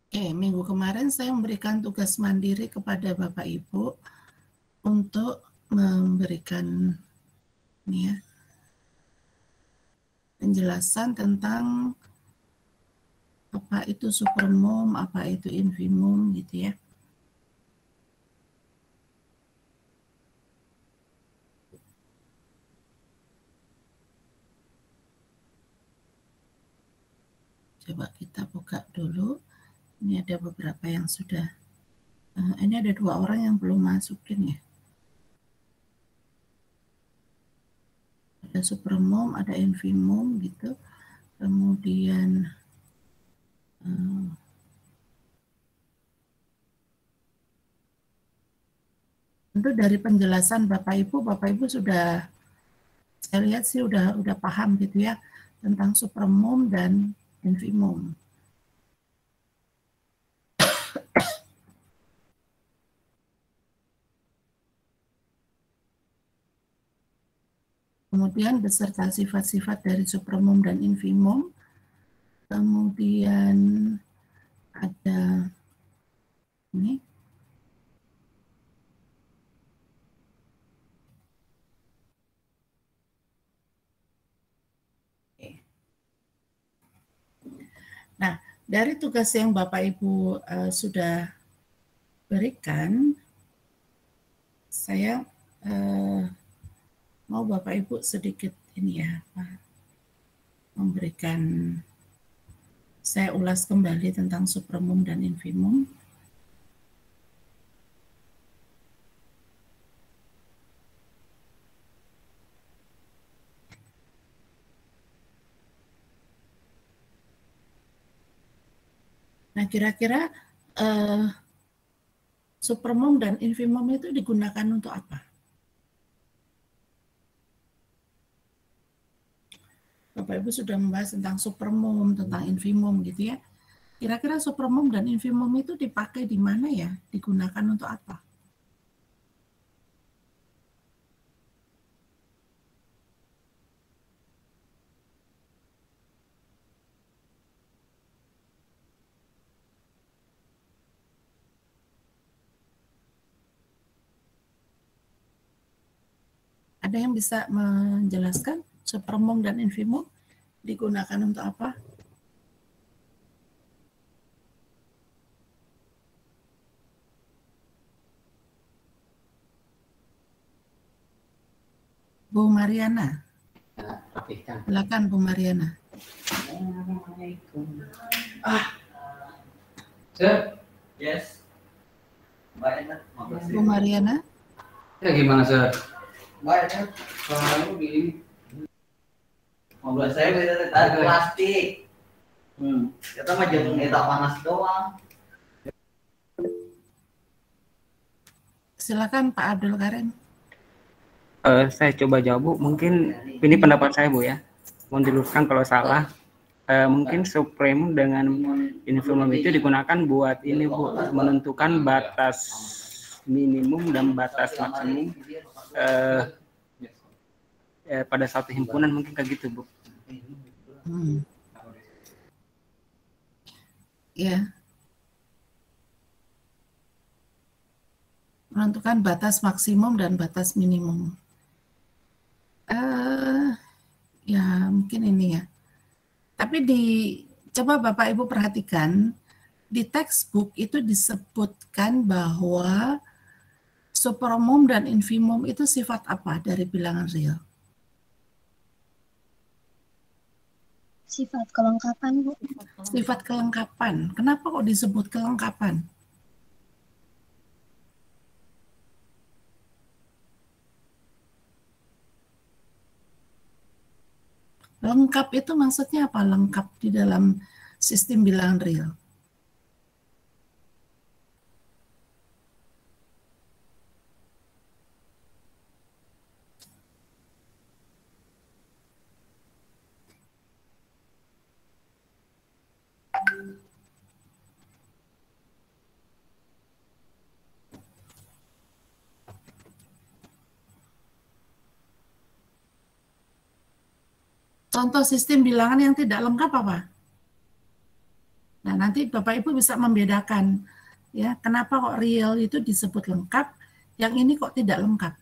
Minggu kemarin saya memberikan tugas mandiri kepada Bapak Ibu untuk memberikan penjelasan tentang apa itu supermom, apa itu infimum gitu ya. Coba kita buka dulu. Ini ada beberapa yang sudah. Ini ada 2 orang yang belum masukin ya. Ada supermom, ada infimum gitu. Kemudian tentu dari penjelasan Bapak Ibu sudah, saya lihat sih udah paham gitu ya tentang supermom dan infimum. Kemudian beserta sifat-sifat dari supermom dan infimum. Kemudian ada ini. Nah, dari tugas yang Bapak Ibu sudah berikan, saya mau Bapak Ibu sedikit ini ya, memberikan, saya ulas kembali tentang supermom dan infimum. Nah, kira-kira supermom dan infimum itu digunakan untuk apa? Bapak Ibu sudah membahas tentang supermom, tentang infimum gitu ya. Kira-kira supermom dan infimum itu dipakai di mana ya? Digunakan untuk apa? Ada yang bisa menjelaskan supermom dan infimum digunakan untuk apa? Bu Mariana. Silakan Bu Mariana. Assalamualaikum. Sir? Yes. Bu Mariana. Ya gimana, Sir? Baik, Sir. Kalau begini. 15 saya ada plastik. Kita mah jangan ngetak panas doang. Silakan Pak Abdul Karim. Saya coba jawab Bu, mungkin ini pendapat saya Bu ya, mohon diluruskan kalau salah. Mungkin supremum dengan infimum itu digunakan buat ini Bu, menentukan batas minimum dan batas maksimum pada satu himpunan, mungkin kayak gitu Bu. Ya, menentukan batas maksimum dan batas minimum. Ya mungkin ini ya. Tapi coba Bapak Ibu perhatikan, di textbook itu disebutkan bahwa supermom dan infimum itu sifat apa dari bilangan real? Sifat kelengkapan, Bu. Sifat kelengkapan. Kenapa kok disebut kelengkapan? Lengkap itu maksudnya apa? Lengkap di dalam sistem bilangan real. Contoh sistem bilangan yang tidak lengkap apa? Nah, nanti Bapak Ibu bisa membedakan ya, kenapa kok real itu disebut lengkap, yang ini kok tidak lengkap.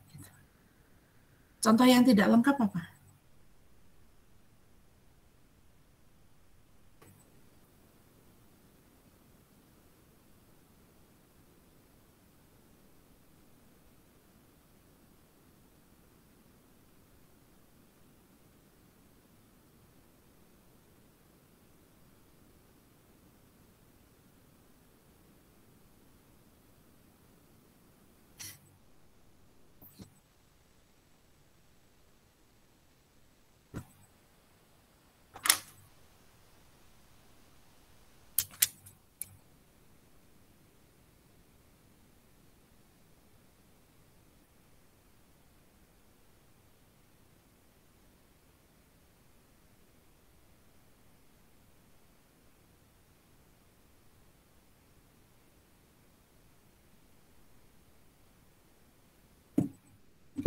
Contoh yang tidak lengkap apa?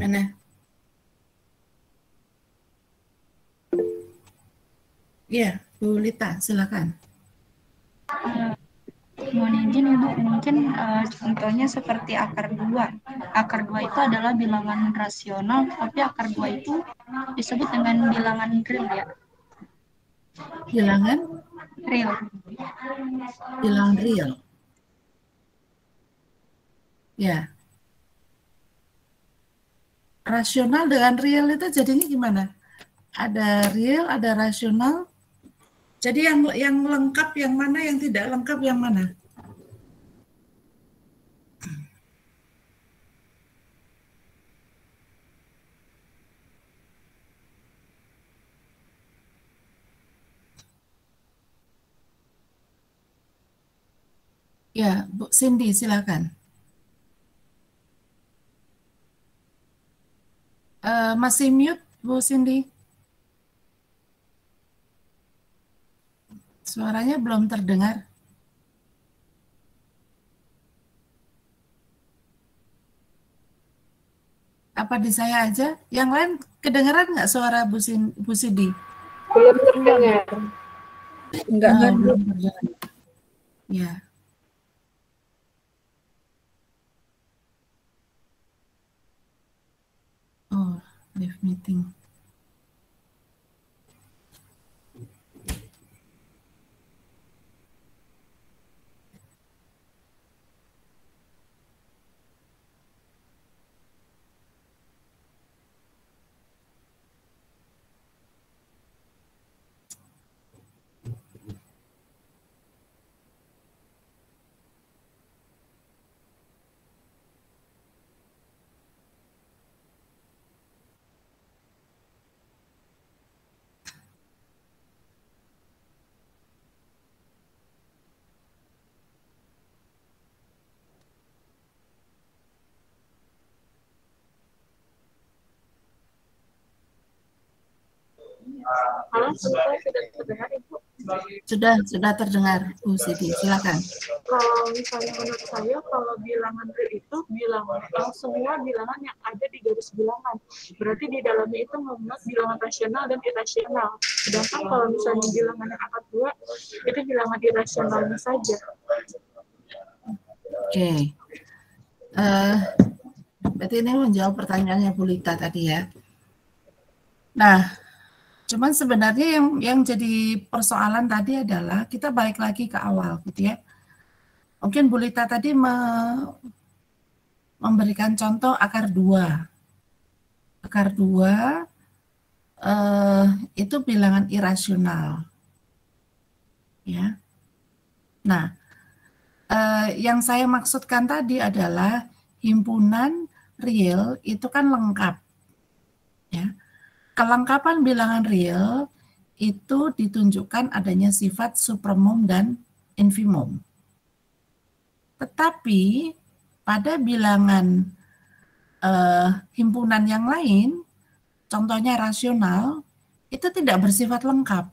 Mana? Iya, Bu Lita, silakan. Mohon izin Ibu, mungkin contohnya seperti akar 2. Akar 2 itu adalah bilangan rasional, tapi akar 2 itu disebut dengan bilangan real ya. Bilangan? Real. Bilangan real. Ya. Rasional dengan real itu jadinya gimana? Ada real, ada rasional. Jadi yang lengkap yang mana, yang tidak lengkap yang mana? Ya, Bu Cindy, silakan. Masih mute, Bu Cindy? Suaranya belum terdengar. Apa di saya aja? Yang lain kedengaran nggak suara Bu Cindy? Belum terdengar. Enggak kan, Bu? Belum terdengar. Ya. Oh, live meeting. Halo, sudah terdengar Ibu? Sudah terdengar, Bu Siti. Silakan. Kalau misalnya menurut saya, kalau bilangan real itu bilangan semua bilangan yang ada di garis bilangan. Berarti di dalamnya itu memuat bilangan rasional dan irasional. Sedangkan kalau misalnya bilangan yang akar 2, itu bilangan irasionalnya saja. Oke. Berarti ini menjawab pertanyaannya Bu Lita tadi ya. Nah, cuman sebenarnya yang jadi persoalan tadi adalah kita balik lagi ke awal gitu ya. Mungkin Bu Lita tadi memberikan contoh akar 2. Akar 2 itu bilangan irasional. Ya. Nah, yang saya maksudkan tadi adalah himpunan real itu kan lengkap. Ya. Kelengkapan bilangan real itu ditunjukkan adanya sifat supremum dan infimum. Tetapi pada bilangan himpunan yang lain, contohnya rasional, itu tidak bersifat lengkap.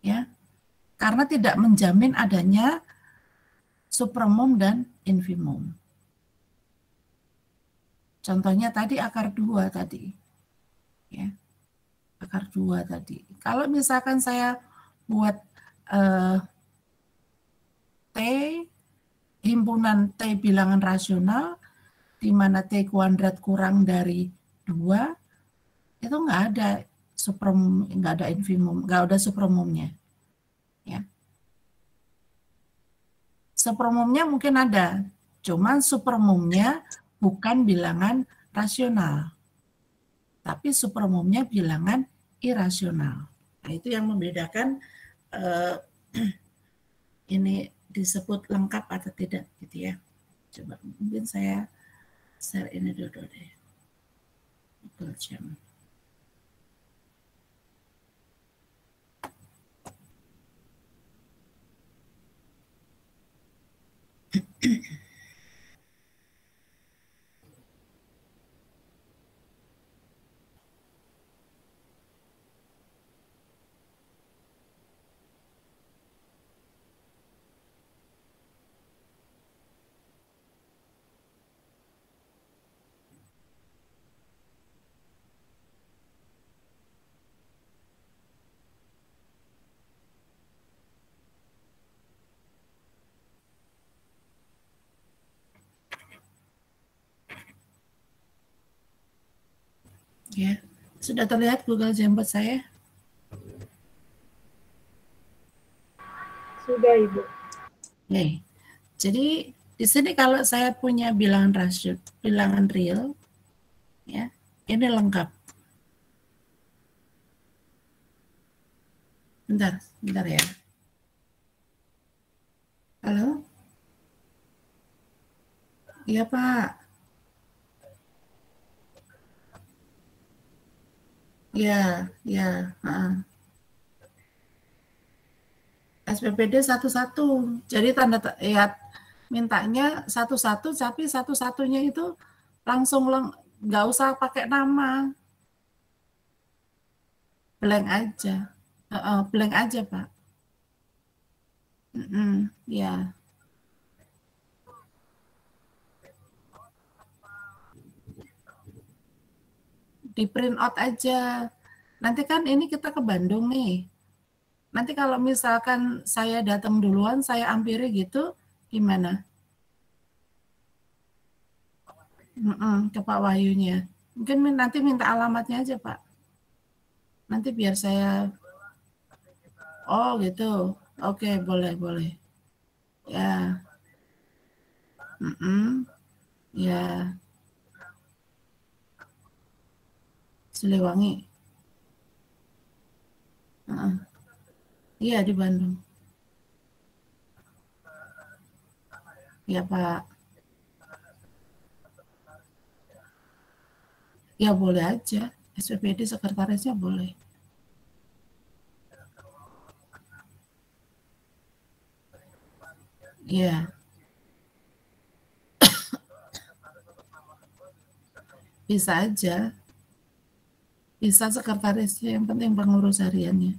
Ya. Karena tidak menjamin adanya supremum dan infimum. Contohnya tadi akar 2 tadi. Ya, akar 2 tadi. Kalau misalkan saya buat T, himpunan T bilangan rasional, di mana T kuadrat kurang dari 2, itu nggak ada supremum, nggak ada infimum, nggak ada supremumnya. Ya. Supremumnya mungkin ada, cuman supremumnya bukan bilangan rasional, tapi supremumnya bilangan irasional. Nah, itu yang membedakan ini disebut lengkap atau tidak, gitu ya. Coba mungkin saya share ini dulu deh. Google Jam. Ya, sudah terlihat Google Jamboard saya? Sudah, Ibu. Oke. Jadi di sini kalau saya punya bilangan rasio, bilangan real, ya, ini lengkap. Bentar ya. Halo? Iya, Pak. Ya, ya. SPPD satu-satu. Jadi tanda ya mintanya satu-satu, tapi satu-satunya itu langsung nggak usah pakai nama, blank aja, blank aja Pak. Ya. Di print out aja. Nanti kan ini kita ke Bandung nih. Nanti kalau misalkan saya datang duluan, saya ampiri gitu, gimana? Ke Pak Wahyunya. Mungkin nanti minta alamatnya aja, Pak. Nanti biar saya... Oh, gitu. Oke, boleh. Ya. Ya. Siliwangi. Iya, di Bandung. Ya, Pak. Ya, boleh aja. SPPD sekretarisnya boleh. Iya. Bisa aja. Bisa sekretarisnya, yang penting pengurus hariannya.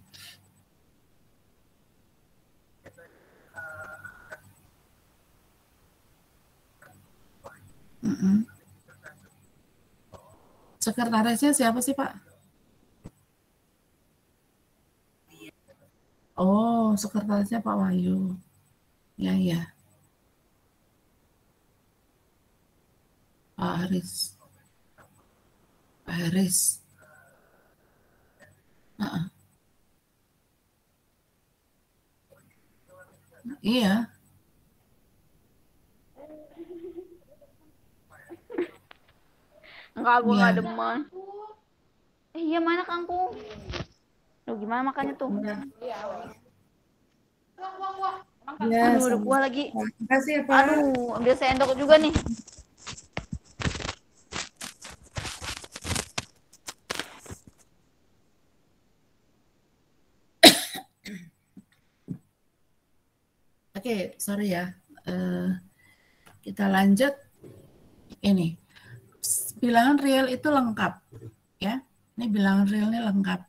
Sekretarisnya siapa sih, Pak? Oh, sekretarisnya Pak Wahyu. Ya. Pak Haris. Iya. Enggak, gue nggak demen. Iya, mana kangkung? Loh, gimana makannya tuh? Ya, Aduh, gua lagi. Terima kasih ya, Pak. Aduh, ambil sendok juga nih. Oke, sorry ya. Kita lanjut. Ini bilangan real itu lengkap, ya. Ini bilangan realnya lengkap.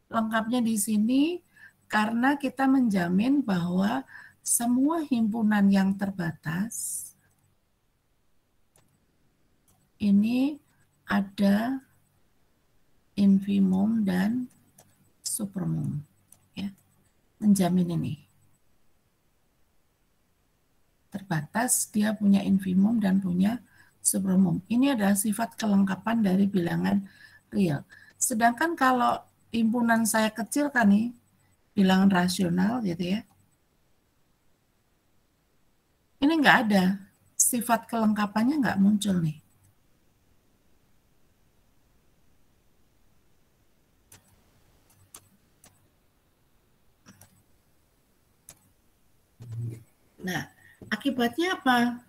Lengkapnya di sini karena kita menjamin bahwa semua himpunan yang terbatas ini ada infimum dan supremum, ya. Menjamin ini. batas, dia punya infimum dan punya supremum. Ini adalah sifat kelengkapan dari bilangan real. Sedangkan kalau himpunan saya kecil kan nih, bilangan rasional gitu ya. Ini nggak ada, sifat kelengkapannya nggak muncul nih. Nah, akibatnya apa?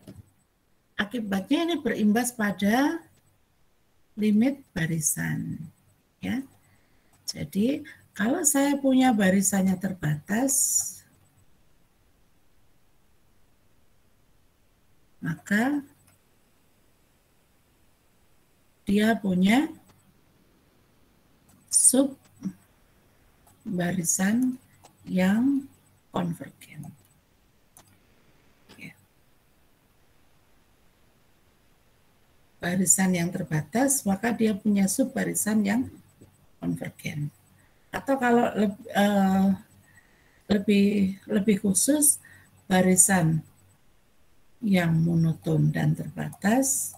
Akibatnya ini berimbas pada limit barisan. Ya. Jadi, kalau saya punya barisannya terbatas, maka dia punya sub barisan yang konvergen. Barisan yang terbatas, maka dia punya sub barisan yang konvergen. Atau kalau lebih khusus, barisan yang monoton dan terbatas,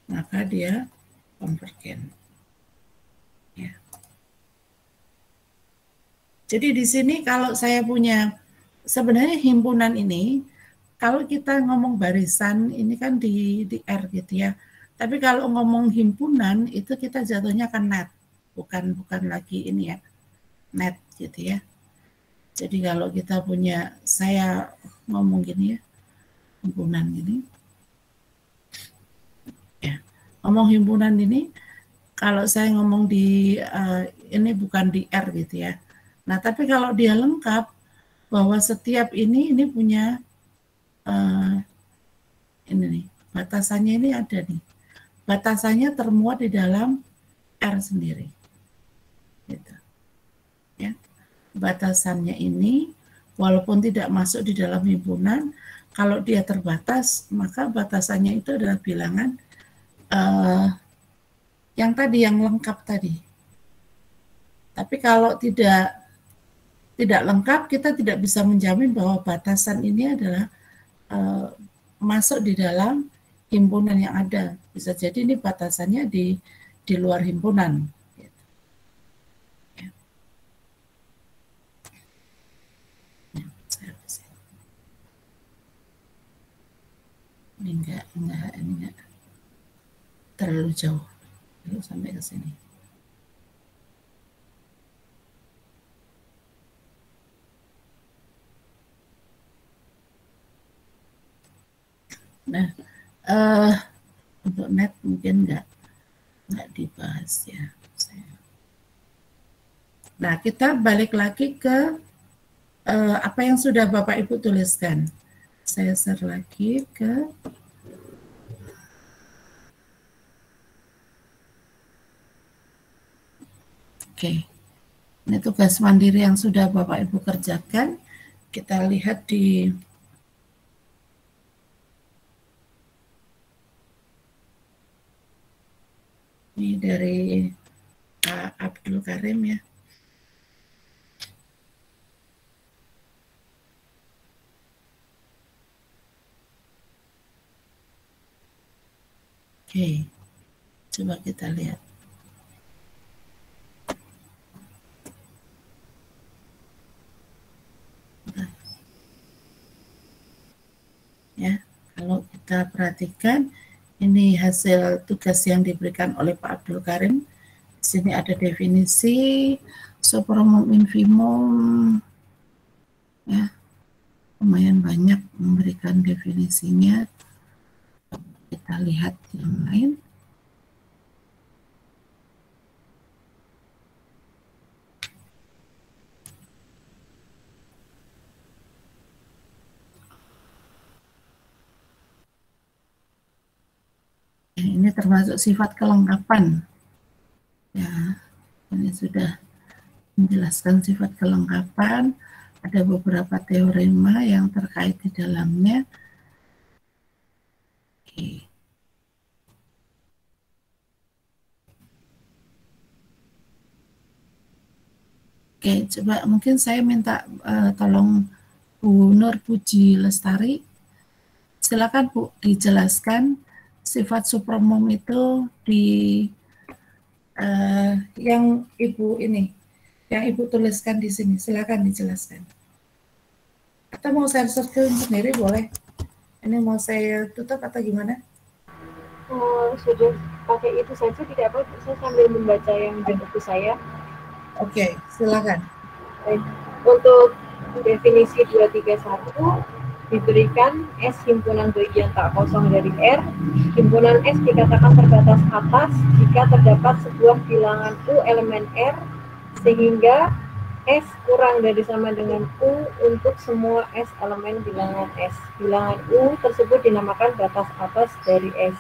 maka dia konvergen. Ya. Jadi di sini kalau saya punya, sebenarnya himpunan ini, kalau kita ngomong barisan, ini kan di R gitu ya. Tapi kalau ngomong himpunan, itu kita jatuhnya kan net, bukan lagi ini ya, net gitu ya. Jadi kalau kita punya, saya ngomong gini ya, himpunan gini. Ya, ngomong himpunan ini, kalau saya ngomong di, ini bukan di R gitu ya. Nah, tapi kalau dia lengkap, bahwa setiap ini punya, ini nih, batasannya ini ada nih. Batasannya termuat di dalam R sendiri. Gitu. Ya. Batasannya ini, walaupun tidak masuk di dalam himpunan, kalau dia terbatas, maka batasannya itu adalah bilangan yang tadi, yang lengkap tadi. Tapi kalau tidak lengkap, kita tidak bisa menjamin bahwa batasan ini adalah masuk di dalam himpunan yang ada. Bisa jadi ini batasannya di luar himpunan. Gitu. Ya. Ini enggak terlalu jauh. Lalu sampai ke sini. Nah, untuk net mungkin nggak dibahas ya. Nah, kita balik lagi ke apa yang sudah Bapak Ibu tuliskan. Saya share lagi ke Oke. Ini tugas mandiri yang sudah Bapak Ibu kerjakan. Kita lihat di ini dari Pak Abdul Karim ya. Oke, coba kita lihat. Ya, kalau kita perhatikan, ini hasil tugas yang diberikan oleh Pak Abdul Karim. Di sini ada definisi, supremum, infimum, ya, lumayan banyak memberikan definisinya. Kita lihat yang lain. Ini termasuk sifat kelengkapan. Ya, ini sudah menjelaskan sifat kelengkapan. Ada beberapa teorema yang terkait di dalamnya. Oke. Oke, coba mungkin saya minta tolong Bu Nur Puji Lestari. Silakan Bu, dijelaskan sifat supremum itu di yang Ibu ini, yang Ibu tuliskan di sini. Silakan dijelaskan. Atau mau saya screen sendiri boleh. Ini mau saya tutup atau gimana? Sudah pakai itu saja, tidak apa, saya sambil membaca yang di buku saya. Oke, silakan. Untuk definisi 231 diberikan S himpunan bagian tak kosong dari R. Himpunan S dikatakan terbatas atas jika terdapat sebuah bilangan U elemen R sehingga S kurang dari sama dengan U untuk semua S elemen bilangan S. Bilangan U tersebut dinamakan batas atas dari S.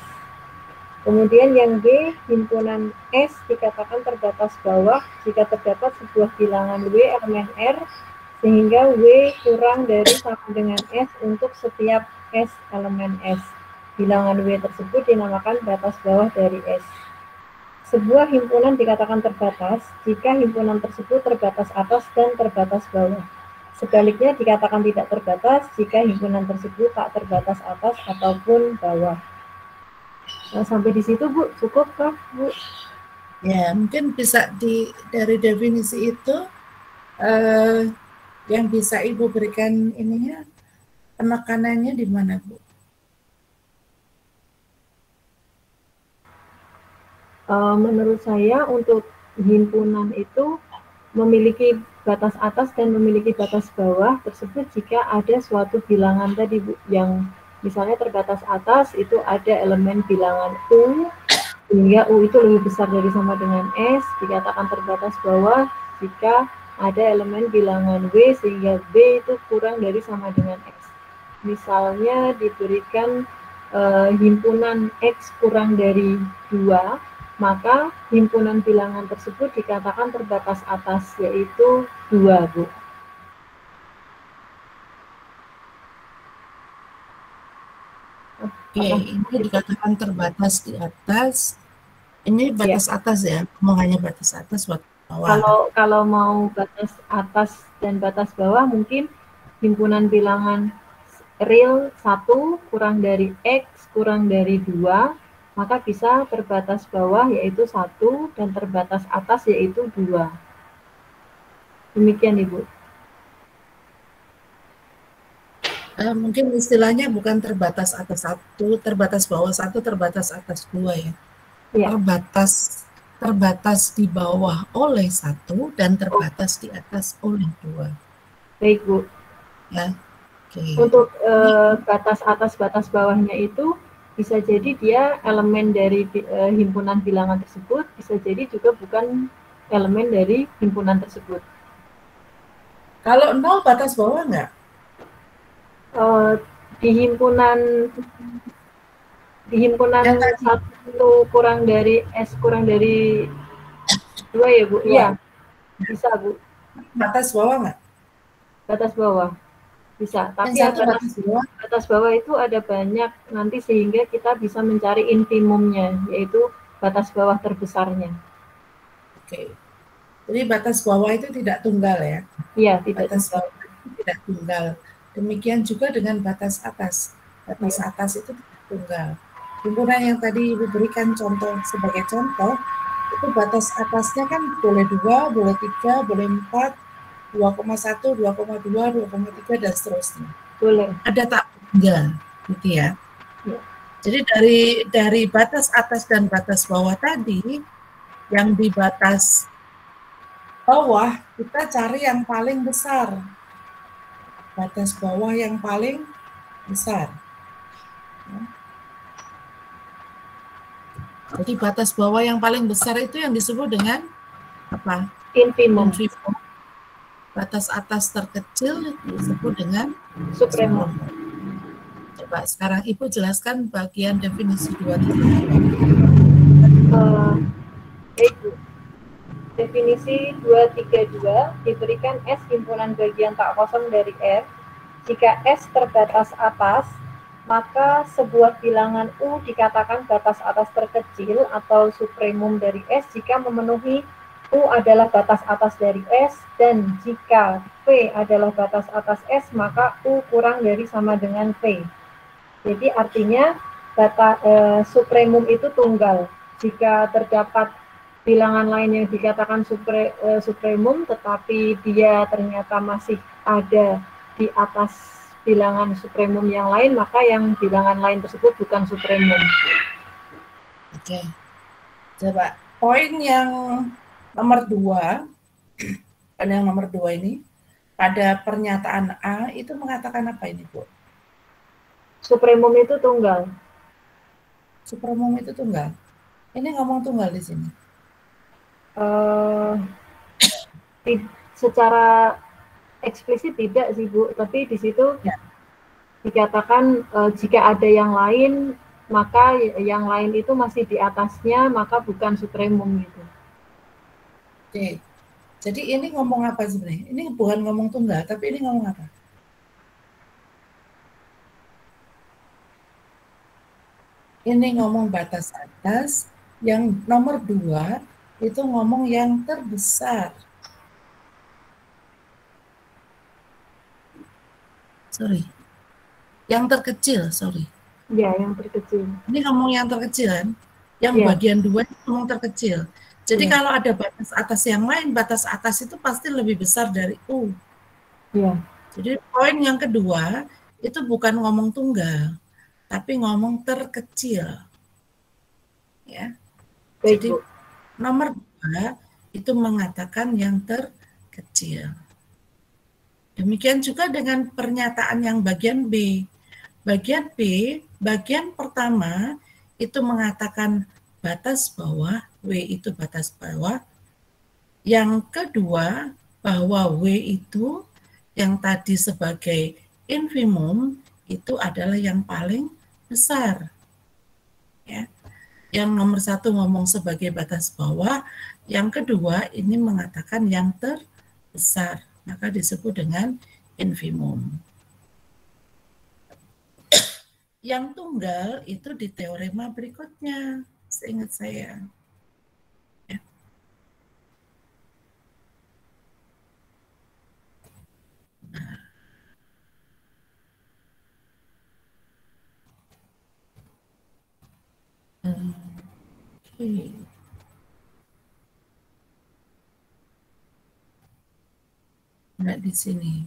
Kemudian yang B, himpunan S dikatakan terbatas bawah jika terdapat sebuah bilangan W elemen R sehingga W kurang dari sama dengan S untuk setiap S elemen S. Bilangan W tersebut dinamakan batas bawah dari S. Sebuah himpunan dikatakan terbatas jika himpunan tersebut terbatas atas dan terbatas bawah. Sebaliknya dikatakan tidak terbatas jika himpunan tersebut tak terbatas atas ataupun bawah. Nah, sampai di situ Bu, cukup kah Bu? Ya, mungkin bisa dari definisi itu yang bisa Ibu berikan ininya, penekanannya di mana Bu? Menurut saya untuk himpunan itu memiliki batas atas dan memiliki batas bawah tersebut jika ada suatu bilangan tadi Bu, yang misalnya terbatas atas itu ada elemen bilangan U, sehingga U itu lebih besar dari sama dengan S. Dikatakan terbatas bawah jika ada elemen bilangan W sehingga B itu kurang dari sama dengan X. Misalnya diberikan himpunan X kurang dari 2, maka himpunan bilangan tersebut dikatakan terbatas atas, yaitu 2 Bu. Oke, ini dikatakan terbatas di atas. Ini batas atas ya, mau hanya batas atas, batas bawah. Kalau mau batas atas dan batas bawah, mungkin himpunan bilangan real 1 kurang dari X kurang dari 2, maka bisa terbatas bawah yaitu 1 dan terbatas atas yaitu 2. Demikian Ibu. Mungkin istilahnya bukan terbatas atas 1, terbatas bawah 1, terbatas atas 2 ya. Ya. Terbatas di bawah oleh 1 dan terbatas di atas oleh 2. Baik Bu. Ya. Okay. Untuk batas atas batas bawahnya itu bisa jadi dia elemen dari himpunan bilangan tersebut, bisa jadi juga bukan elemen dari himpunan tersebut. Kalau 0 batas bawah enggak? Di himpunan 1 kurang dari S kurang dari 2 ya Bu? Iya, bisa Bu. Batas bawah enggak? Batas bawah bisa, tapi batas bawah itu ada banyak nanti sehingga kita bisa mencari infimumnya, yaitu batas bawah terbesarnya. Oke. Jadi batas bawah itu tidak tunggal ya? Iya, tidak batas tunggal. Bawah itu tidak tunggal. Demikian juga dengan batas atas. Batas atas itu tidak tunggal. Himpunan yang tadi Ibu berikan contoh sebagai contoh, itu batas atasnya kan boleh 2, boleh 3, boleh 4, 2,1, 2,2, 2,3 dan seterusnya. Boleh. Ada tak tunggal, gitu ya. Jadi dari batas atas dan batas bawah tadi, yang di batas bawah kita cari yang paling besar. Batas bawah yang paling besar. Jadi batas bawah yang paling besar itu yang disebut dengan apa? Infimum. Batas atas terkecil disebut dengan supremum. Coba sekarang Ibu jelaskan bagian definisi 2. Baik Bu. Definisi 232 diberikan S himpunan bagian tak kosong dari R. Jika S terbatas atas, maka sebuah bilangan U dikatakan batas atas terkecil atau supremum dari S jika memenuhi U adalah batas atas dari S, dan jika V adalah batas atas S, maka U kurang dari sama dengan V. Jadi artinya supremum itu tunggal. Jika terdapat bilangan lain yang dikatakan supremum, tetapi dia ternyata masih ada di atas bilangan supremum yang lain, maka yang bilangan lain tersebut bukan supremum. Oke. Coba poin yang nomor 2, yang nomor 2 ini, pada pernyataan A itu mengatakan apa ini, Bu? Supremum itu tunggal. Supremum itu tunggal. Ini ngomong tunggal di sini. Secara eksplisit tidak sih, Bu, tapi di situ ya, dikatakan jika ada yang lain, maka yang lain itu masih di atasnya, maka bukan supremum gitu. Oke. Jadi ini ngomong apa sebenarnya? Ini bukan ngomong tunggal, tapi ini ngomong apa? Ini ngomong batas atas, yang nomor 2 itu ngomong yang terbesar. Sorry. Yang terkecil, sorry. Ya, yang terkecil. Ini ngomong yang terkecil kan? Yang bagian 2 itu ngomong terkecil. Jadi kalau ada batas atas yang lain, batas atas itu pasti lebih besar dari U. Ya. Jadi poin yang kedua itu bukan ngomong tunggal, tapi ngomong terkecil. Ya. Jadi nomor 2 itu mengatakan yang terkecil. Demikian juga dengan pernyataan yang bagian B. Bagian B, bagian pertama itu mengatakan batas bawah, W itu batas bawah. Yang kedua, bahwa W itu yang tadi sebagai infimum itu adalah yang paling besar. Ya. Yang nomor 1 ngomong sebagai batas bawah, yang kedua ini mengatakan yang terbesar, maka disebut dengan infimum. Yang tunggal itu di teorema berikutnya, seingat saya. Ya. Oke. Nah, di sini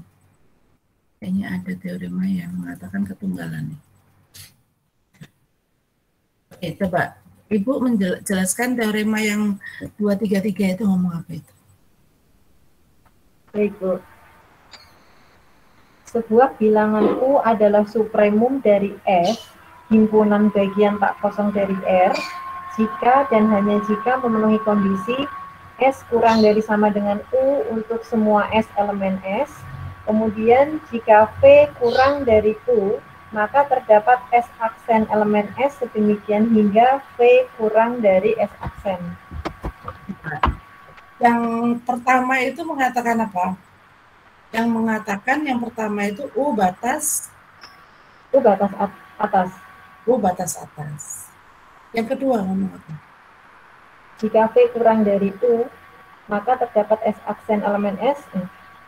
kayaknya ada teorema yang mengatakan ketunggalan nih. Oke, coba Ibu menjelaskan teorema yang 233 itu ngomong apa itu? Baik, Bu. Sebuah bilangan U adalah supremum dari S, himpunan bagian tak kosong dari R, jika dan hanya jika memenuhi kondisi S kurang dari sama dengan U untuk semua S elemen S. Kemudian jika V kurang dari U, maka terdapat S aksen elemen S sedemikian hingga V kurang dari S aksen. Yang pertama itu mengatakan apa? Yang mengatakan yang pertama itu U batas atas. U batas atas. Yang kedua ngomong apa? Jika V kurang dari U, maka terdapat S aksen elemen S.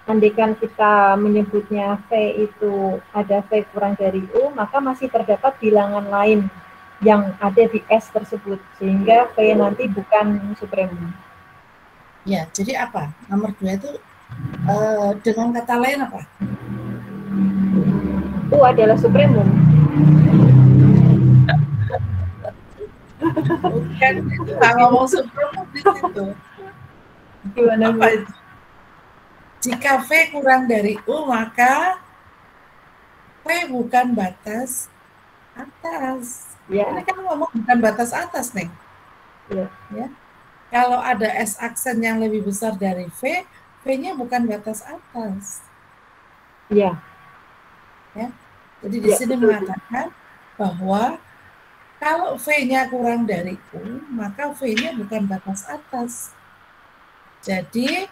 Andaikan kita menyebutnya V itu ada V kurang dari U, maka masih terdapat bilangan lain yang ada di S tersebut, sehingga V nanti bukan supremum. Ya, jadi apa? Nomor 2 itu dengan kata lain apa? U adalah supremum. Bukan, itu nggak ngomong supremum di situ. Gimana, apa itu? Jika V kurang dari U, maka V bukan batas atas. Ya. Ini kan ngomong bukan batas atas, nih. Ya. Ya. Kalau ada S aksen yang lebih besar dari V, V-nya bukan batas atas. Ya. Ya. Jadi di sini mengatakan bahwa kalau V-nya kurang dari U, maka V-nya bukan batas atas. Jadi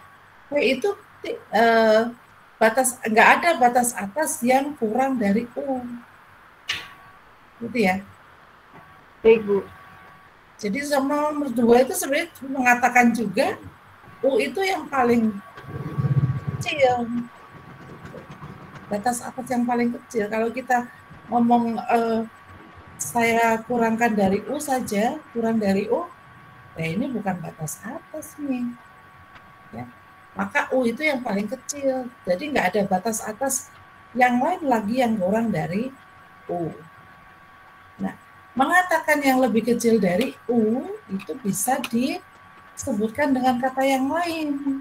V itu nggak ada batas atas yang kurang dari U. Gitu ya. Baik, Bu. Jadi nomor 2 itu sebenarnya mengatakan juga U itu yang paling kecil. Batas atas yang paling kecil. Kalau kita ngomong saya kurangkan dari U saja, kurang dari U, ini bukan batas atas nih. Ya. Maka U itu yang paling kecil. Jadi nggak ada batas atas yang lain lagi yang kurang dari U. Nah, mengatakan yang lebih kecil dari U itu bisa disebutkan dengan kata yang lain,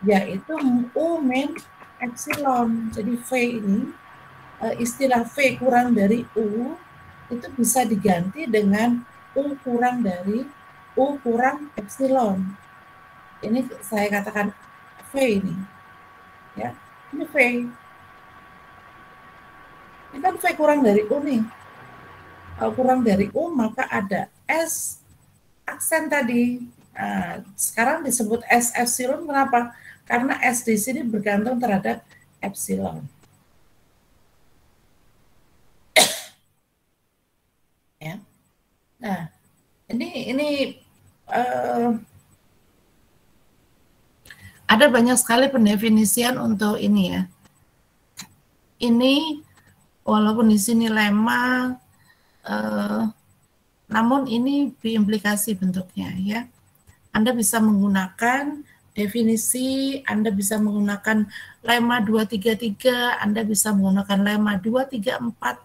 yaitu U min epsilon. Jadi V ini, istilah V kurang dari U itu bisa diganti dengan U kurang dari U kurang epsilon. Ini saya katakan V ini, ya, ini V. Ini kan V kurang dari U nih. Kalau kurang dari U maka ada S aksen tadi. Nah, sekarang disebut S epsilon, kenapa? Karena S di sini bergantung terhadap epsilon. Ya. Nah, ini ada banyak sekali pendefinisian untuk ini ya. Ini walaupun di sini lemma, namun ini berimplikasi bentuknya ya. Anda bisa menggunakan definisi, Anda bisa menggunakan lemma 233, Anda bisa menggunakan lemma 234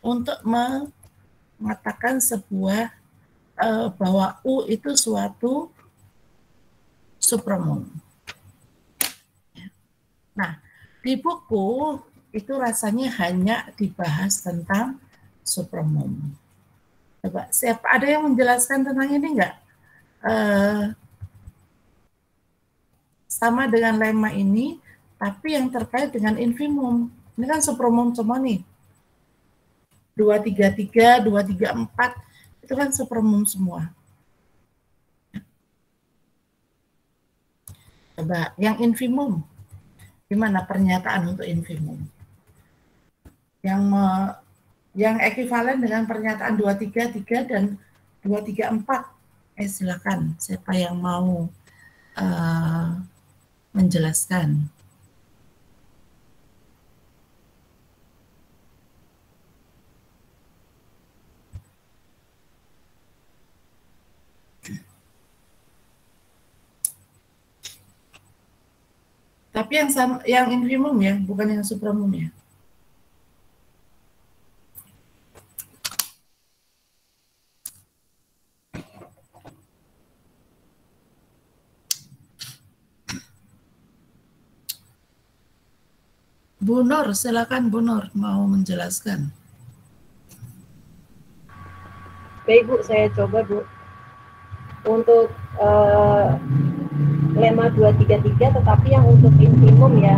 untuk mengatakan sebuah bahwa U itu suatu supremum. Nah, di buku itu rasanya hanya dibahas tentang supremum. Coba, siapa ada yang menjelaskan tentang ini enggak? Sama dengan lemma ini, tapi yang terkait dengan infimum. Ini kan supremum semua nih. 233, 234, itu kan supremum semua. Coba, yang infimum. Gimana pernyataan untuk infimum? Yang ekivalen dengan pernyataan 233 dan 234. Silakan, siapa yang mau menjelaskan. Tapi yang infimum ya, bukan yang supremum ya. Bu Nur, silakan Bu Nur mau menjelaskan. Baik Bu, saya coba Bu. Untuk lemma 233, tetapi yang untuk infimum ya,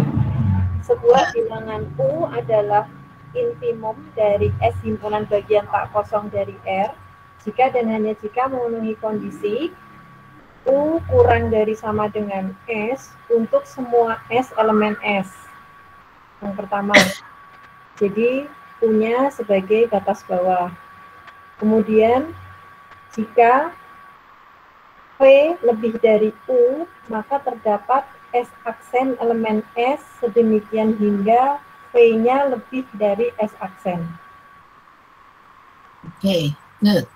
sebuah bilangan U adalah infimum dari S himpunan bagian tak kosong dari R jika dan hanya jika memenuhi kondisi U kurang dari sama dengan S untuk semua S elemen S. Yang pertama, jadi U-nya sebagai batas bawah. Kemudian jika V lebih dari U, maka terdapat S aksen elemen S sedemikian hingga V-nya lebih dari S aksen. Oke, good.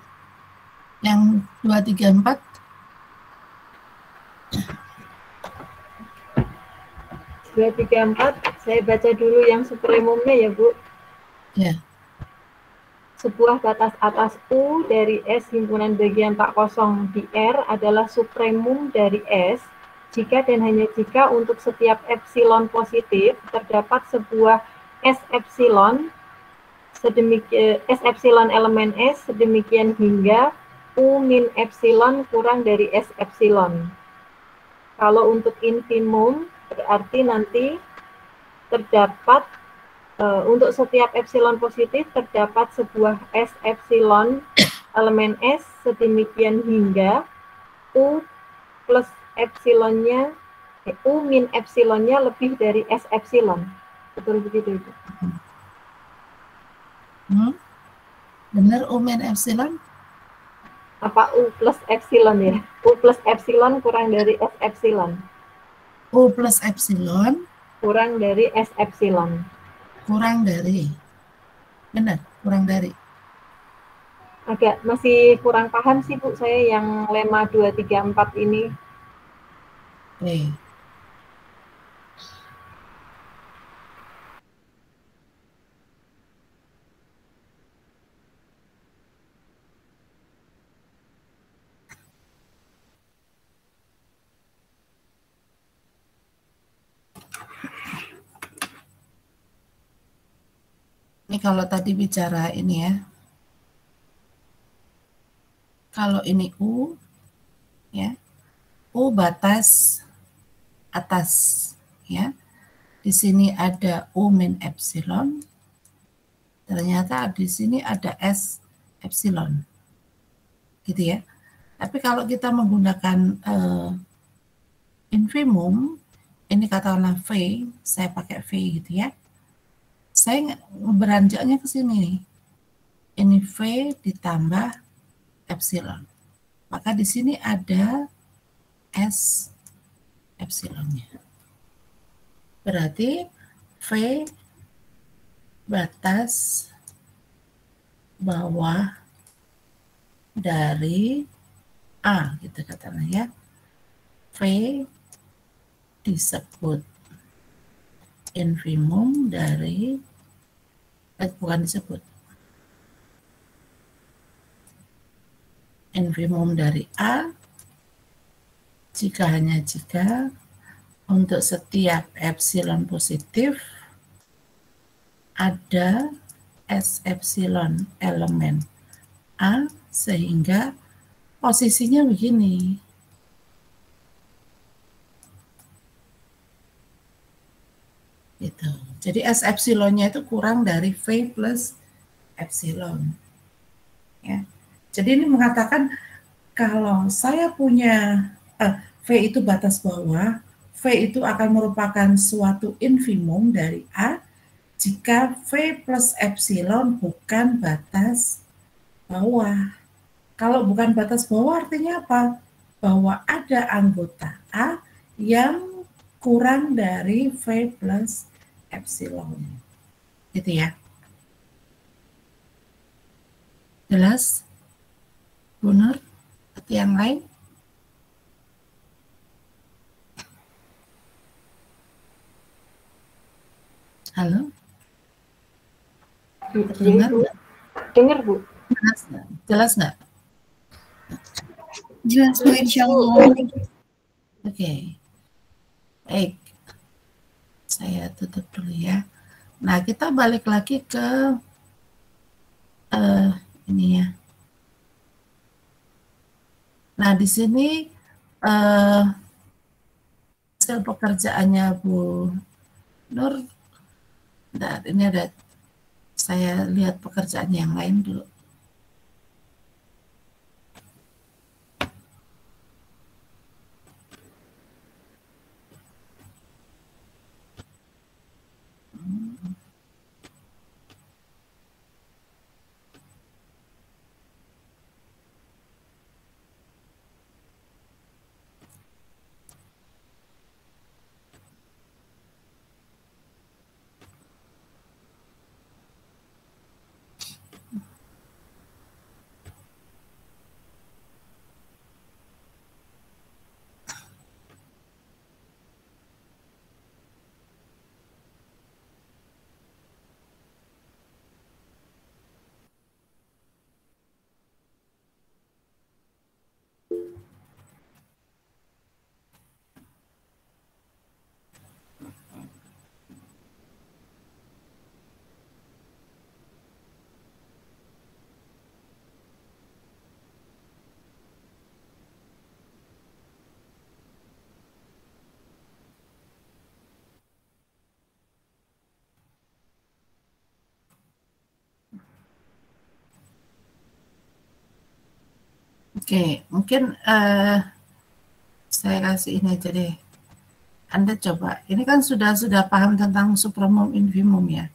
Yang 234? Saya baca dulu yang supremumnya ya Bu. Ya. Sebuah batas atas U dari S himpunan bagian tak kosong di R adalah supremum dari S jika dan hanya jika untuk setiap epsilon positif terdapat sebuah S epsilon elemen S sedemikian hingga U min epsilon kurang dari S epsilon. Kalau untuk infimum berarti nanti terdapat untuk setiap epsilon positif terdapat sebuah S epsilon elemen S sedemikian hingga U plus epsilonnya U min epsilonnya lebih dari S epsilon. Betul begitu itu? Benar U min epsilon? Apa U plus epsilon ya? U plus epsilon kurang dari S epsilon. U plus epsilon kurang dari S epsilon. kurang dari. Benar, kurang dari. Agak masih kurang paham sih Bu saya yang lemma 2, 3, 4 ini. Oke. Ini kalau tadi bicara ini ya. Kalau ini U, ya, U batas atas, ya. Di sini ada U min epsilon. Ternyata di sini ada S epsilon, gitu ya. Tapi kalau kita menggunakan infimum, ini katakanlah V, saya pakai V gitu ya. Saya beranjaknya ke sini. Ini V ditambah epsilon. Maka di sini ada S epsilonnya. Berarti V batas bawah dari A, gitu katanya ya. V disebut infimum dari, bukan disebut, infimum dari A hanya jika untuk setiap epsilon positif ada S epsilon elemen A sehingga posisinya begini. Gitu. Jadi S epsilonnya itu kurang dari V plus epsilon. Ya. Jadi ini mengatakan kalau saya punya V itu batas bawah, V itu akan merupakan suatu infimum dari A jika V plus epsilon bukan batas bawah. Kalau bukan batas bawah artinya apa? Bahwa ada anggota A yang kurang dari V plus epsilon. Gitu ya. Jelas? Benar? Atau yang lain? Halo? Dengar nggak? Dengar Bu. Jelas nggak? Jelas Bu, insya Allah. Oke. Baik. Saya tutup dulu ya. Nah, kita balik lagi ke ini ya. Nah, di sini hasil pekerjaannya Bu Nur. Nah, ini ada, saya lihat pekerjaan yang lain dulu. Oke, mungkin saya kasih ini aja deh. Anda coba, ini kan sudah paham tentang supremum infimum ya.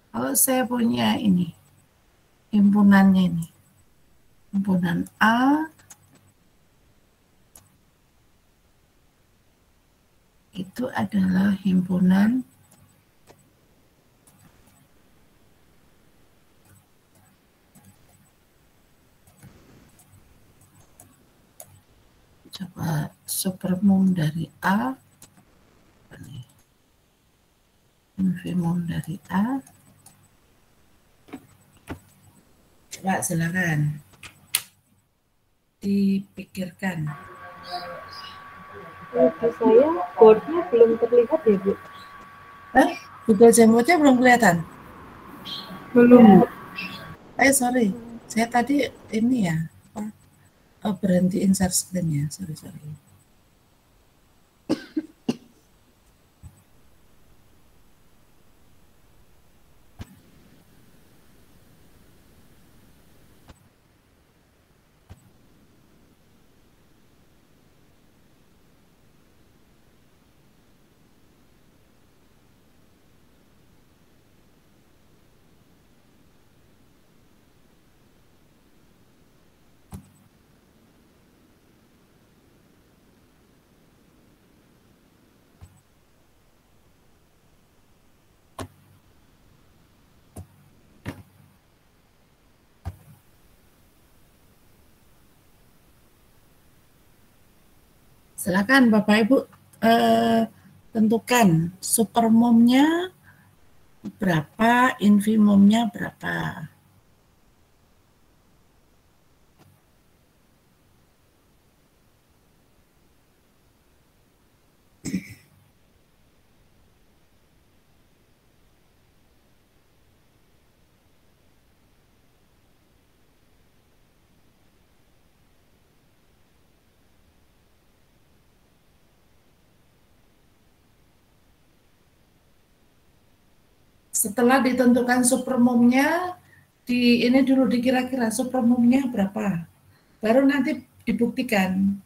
Kalau saya punya ini, himpunannya ini. himpunan A itu adalah himpunan coba supermum dari A, infimum dari A. Coba silakan dipikirkan. Menurut saya boardnya belum terlihat ya Bu. Google Jamboardnya belum kelihatan? Belum. Sorry, saya tadi ini ya, berhenti insert screen ya, sorry. Silakan Bapak Ibu tentukan supermumnya berapa, infimumnya berapa. Setelah ditentukan supermumnya, ini dulu dikira-kira supermumnya berapa. Baru nanti dibuktikan.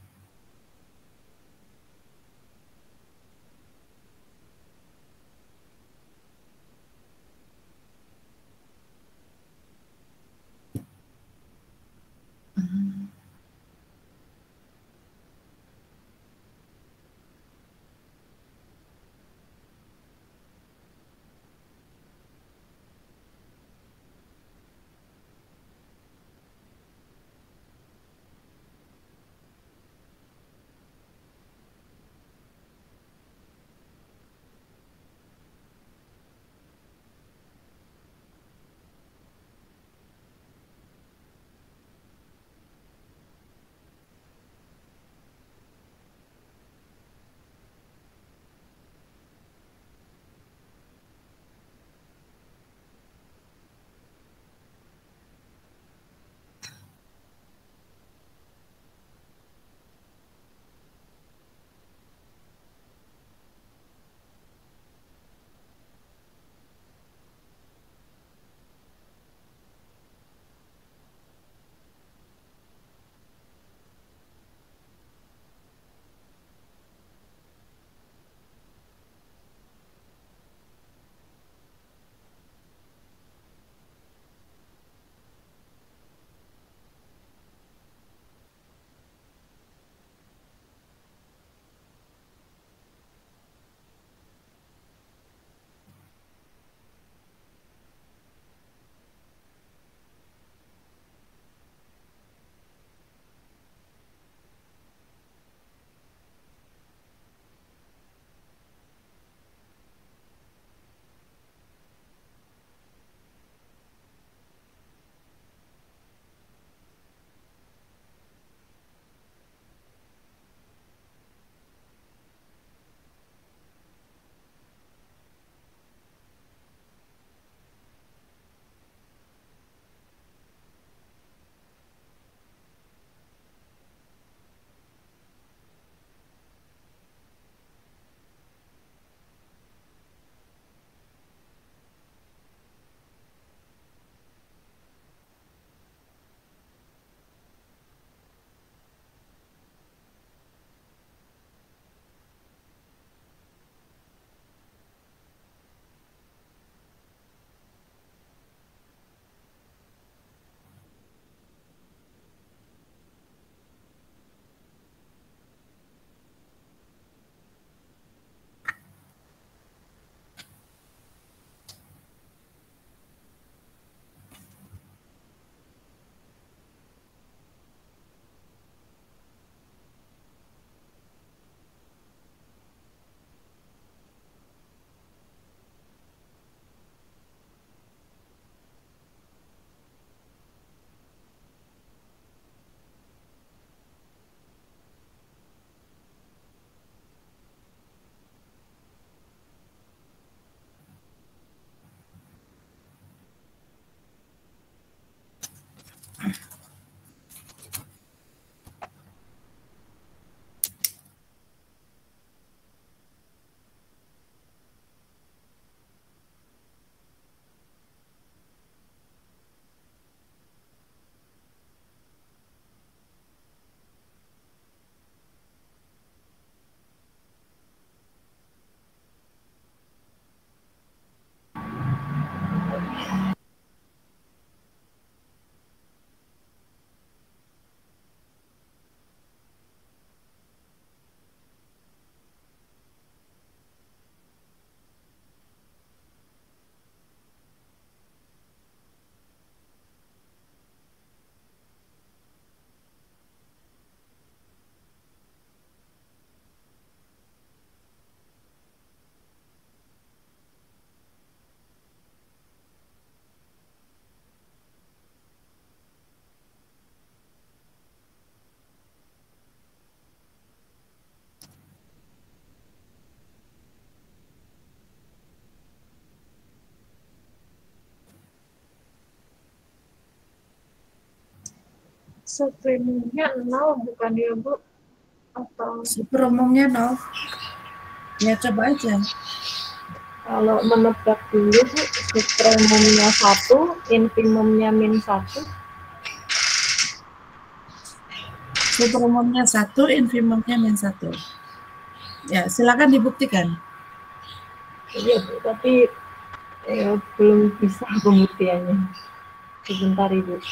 Supremumnya 0 bukan ya Bu? Atau Superumumnya 0. Ya coba aja. Kalau menebak dulu Bu, supremumnya 1, infimumnya min 1. Superumumnya 1, infimumnya min 1. Ya, silakan dibuktikan. Iya Bu, tapi belum bisa pembuktiannya. Sebentar Ibu.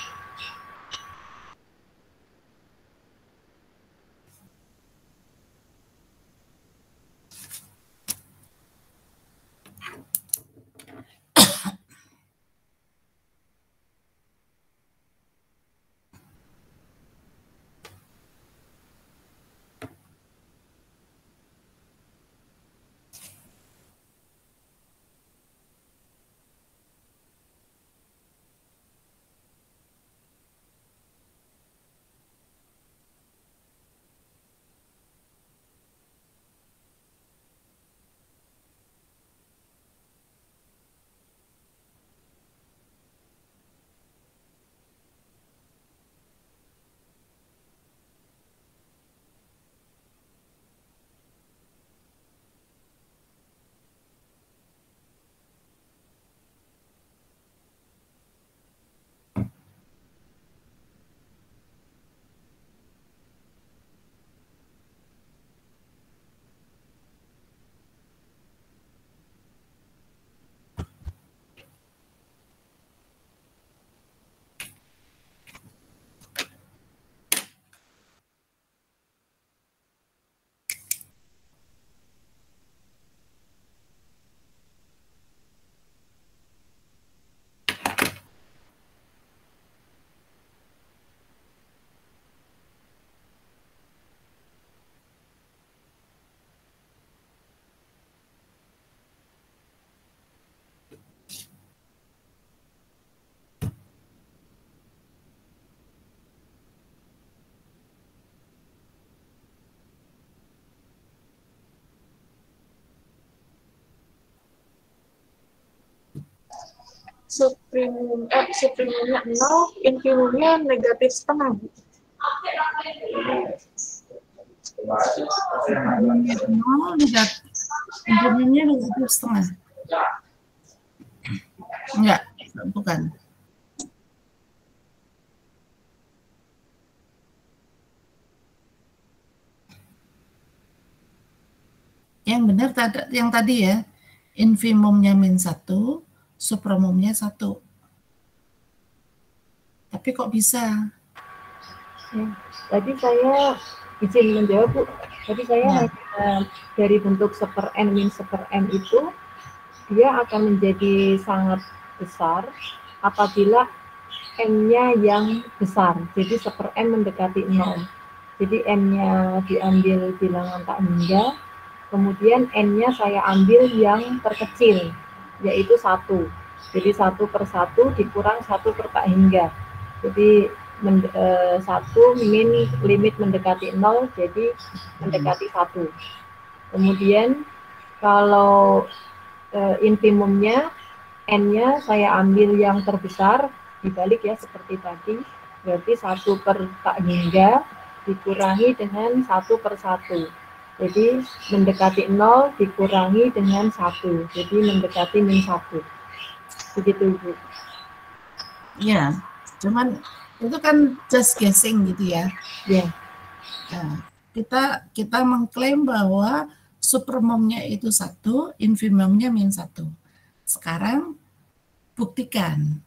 supremumnya 0, infimumnya negatif setengah Bu. Superumumnya 0, infimumnya negatif setengah. Enggak, bukan. Yang benar yang tadi ya, infimumnya min 1, supremumnya 1. Tapi kok bisa? Tadi saya izin menjawab Bu. Tadi saya Ya. hanya dari bentuk seper n min seper n itu dia akan menjadi sangat besar apabila n-nya yang besar. Jadi seper n mendekati 0. Jadi n-nya diambil bilangan tak hingga, kemudian n-nya saya ambil yang terkecil, yaitu 1. Jadi 1/1 dikurang 1 per tak hingga. Jadi 1 min limit mendekati 0, jadi mendekati 1. Kemudian kalau infimumnya, n-nya saya ambil yang terbesar, dibalik ya seperti tadi, berarti 1 per tak hingga dikurangi dengan 1/1. Jadi mendekati 0 dikurangi dengan 1, jadi mendekati min 1. Begitu Bu. Ya, cuman itu kan just guessing gitu ya. Ya. Nah, kita mengklaim bahwa supermumnya itu 1, infimumnya min 1. Sekarang buktikan.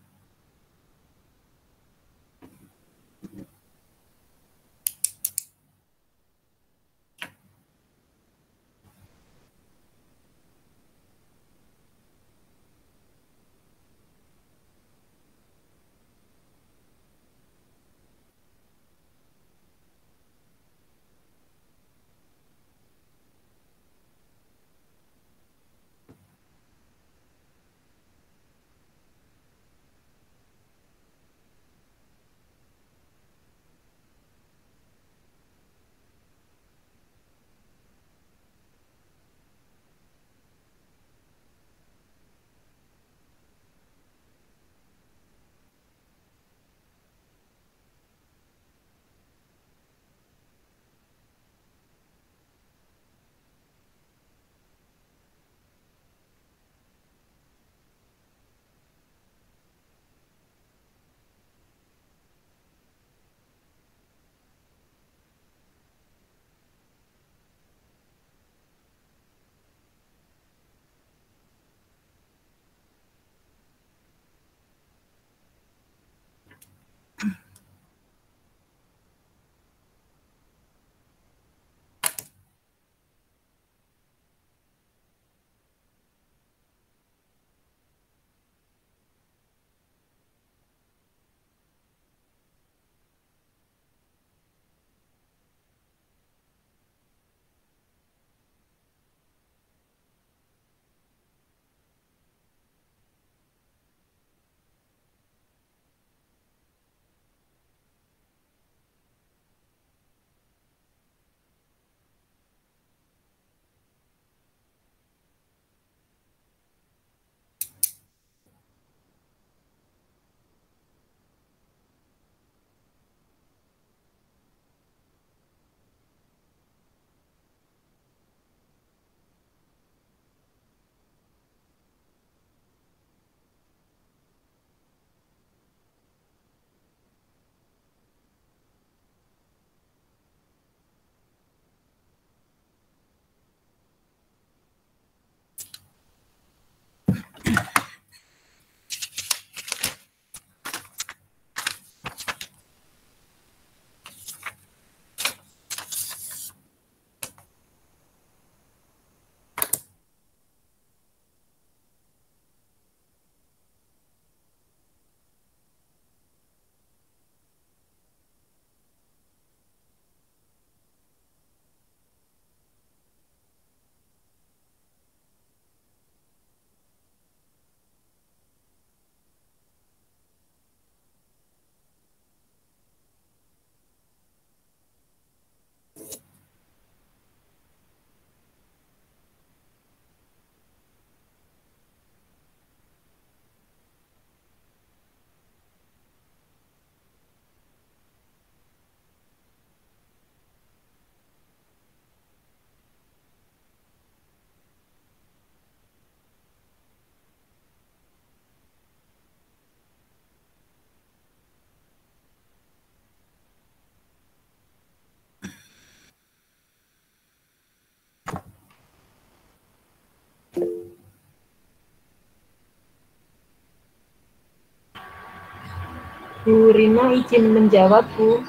Bu Rina izin menjawab, Bu.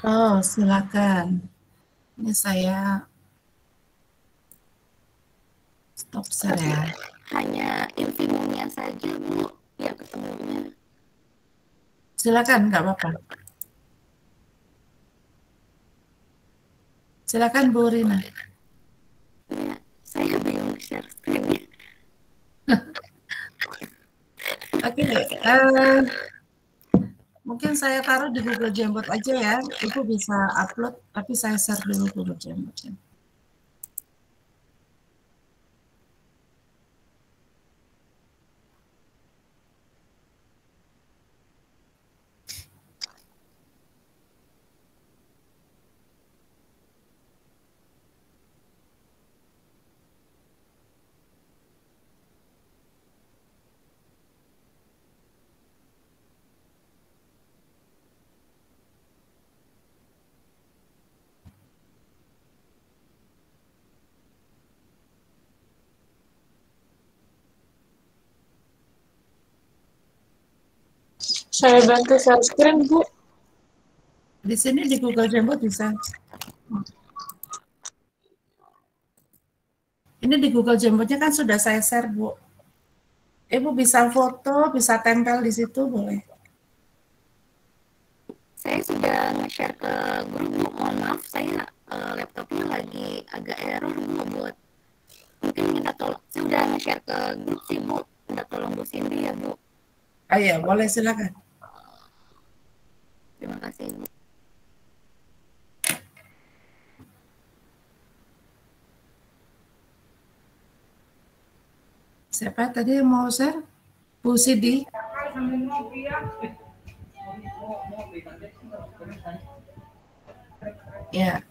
Oh, silakan. Ini saya stop share ya. Hanya infimumnya saja, Bu, yang ketemunya. Silakan, nggak apa-apa. Silakan Bu Rina. Ya, saya bingung share screen-nya. Oke, mungkin saya taruh di Google Jamboard aja ya. Ibu bisa upload, tapi saya share dulu Google Jamboard. Saya bantu share screen, Bu. Di sini di Google Jamboard bisa. Ini di Google Jamboard-nya kan sudah saya share, Bu. Ibu bisa foto, bisa tempel di situ, boleh. Saya sudah nge-share ke grup, Bu. Mohon maaf, saya laptopnya lagi agak error, Bu, buat mungkin minta tolong. Saya sudah nge-share ke grup sih, Bu. Minta tolong Bu Cindy ya, Bu. Iya, boleh, silakan. Terima kasih, Bu. Siapa tadi yang mau share? Bu Sidi. Ya.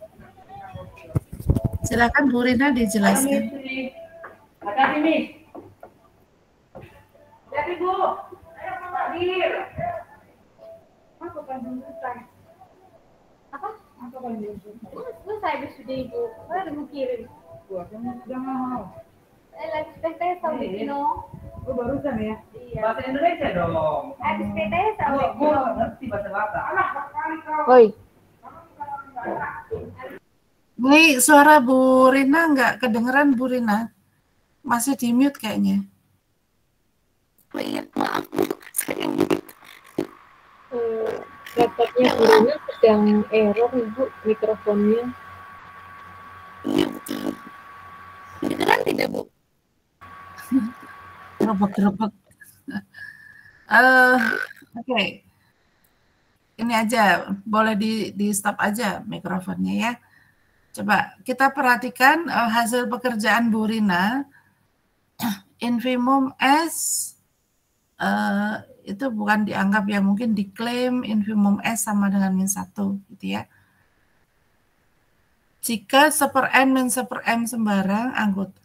Silakan Bu Rina dijelaskan. Ada ini. Jadi Bu, ayo hadir. Apa panjangnya? Apa? Apa panjangnya? Bu, saya sudah Ibu. Saya udah kirim. Gua jangan mau. Lagi tes sama Dino. Oh, barusan ya? Iya. Bahasa Indonesia dong. Habis tes sama Gua nggak ngerti bahasa Batak. Alah, kali kau. Woi. Ini suara Bu Rina nggak kedengeran, Bu Rina? Masih di mute kayaknya. Oh iya, maaf, Bu. Saya mute. Laptopnya Bu Rina sedang error, Ibu, mikrofonnya. Iya, betul. Beneran tidak, Bu? Gerebek-gerebek. Oke. Ini aja, boleh di stop aja mikrofonnya ya. Coba kita perhatikan hasil pekerjaan Bu Rina. Infimum S itu bukan dianggap ya, mungkin diklaim infimum S sama dengan min 1 gitu ya. Jika 1/n min 1/m sembarang anggota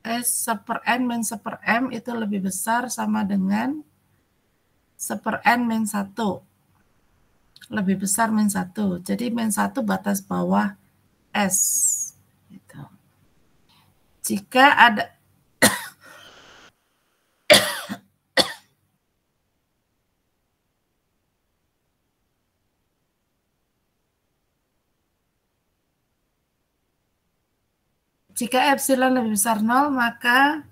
S 1/n min 1/m itu lebih besar sama dengan 1/n min 1. Lebih besar min 1. Jadi min 1 batas bawah S. Gitu. Jika ada jika epsilon lebih besar 0, maka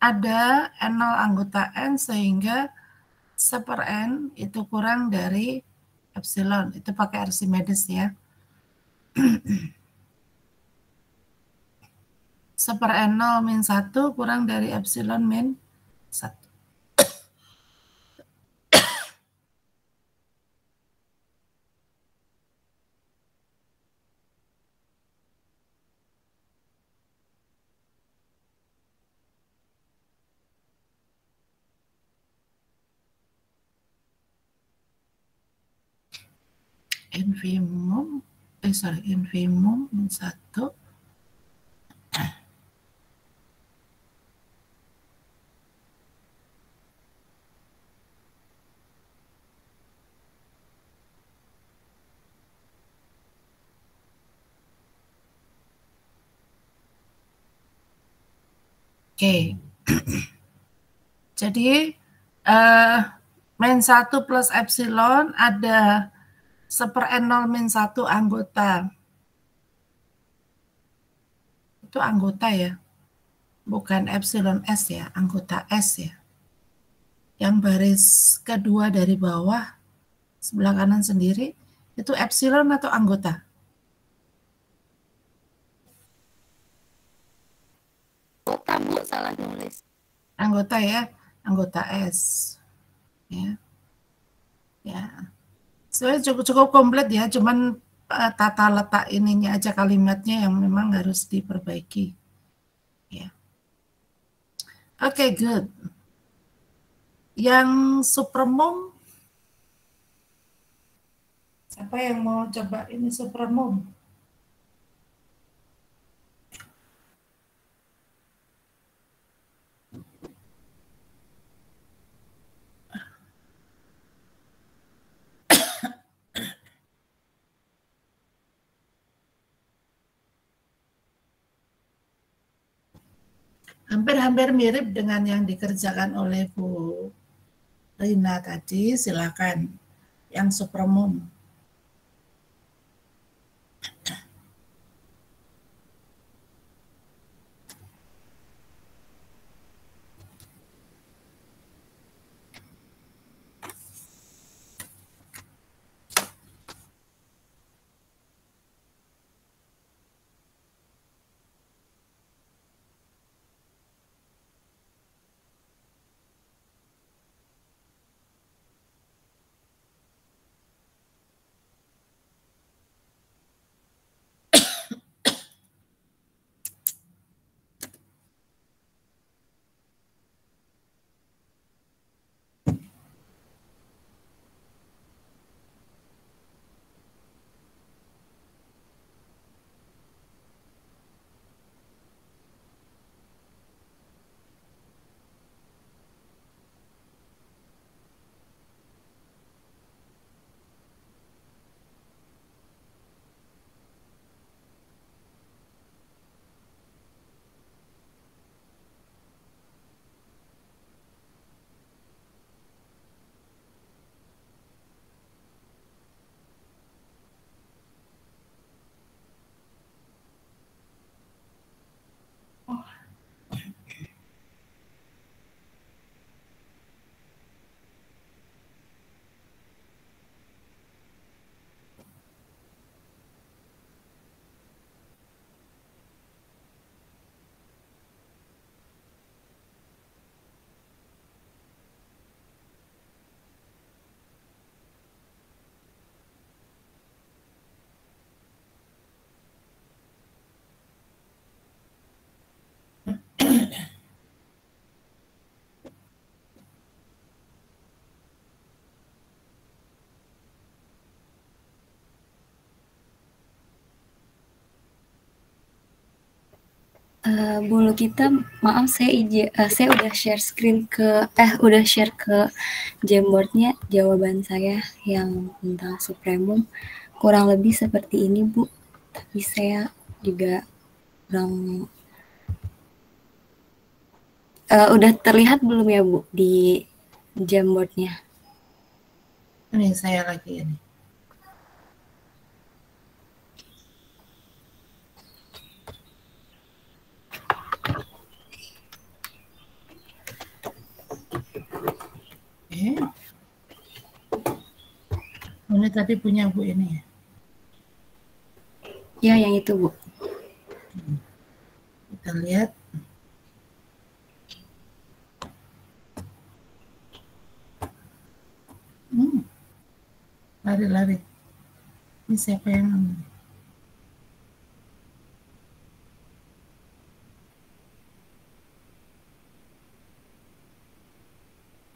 ada N0 anggota N sehingga 1/n itu kurang dari epsilon. Itu pakai Archimedes ya. 1/n0 min 1 kurang dari epsilon min 1. Infimum min 1 Oke. Jadi min 1 plus epsilon ada 1/n0 min 1 anggota. Itu anggota ya, bukan epsilon S ya, anggota S ya. Yang baris kedua dari bawah, sebelah kanan sendiri, itu epsilon atau anggota? Anggota, Bu, salah nulis. Anggota ya, anggota S. Ya. Ya. Sebenarnya cukup komplit ya, cuman tata letak ininya aja kalimatnya yang memang harus diperbaiki. Ya. Oke, good. Yang supremum, siapa yang mau coba ini supremum? Hampir-hampir mirip dengan yang dikerjakan oleh Bu Rina tadi, silakan. Yang supremum. Bu Lukita, maaf saya udah share screen udah share ke Jamboardnya jawaban saya yang tentang supremum, kurang lebih seperti ini Bu, tapi saya juga kurang udah terlihat belum ya Bu di Jamboardnya? Ini saya lagi ini. Ini tadi punya Bu ini ya? Ya, yang itu Bu. Kita lihat. Lari-lari. Ini siapa yang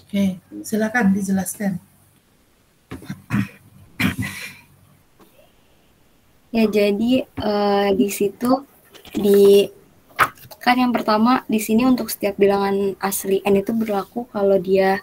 Oke, silakan dijelaskan. Ya, jadi di situ kan yang pertama di sini untuk setiap bilangan asli n itu berlaku kalau dia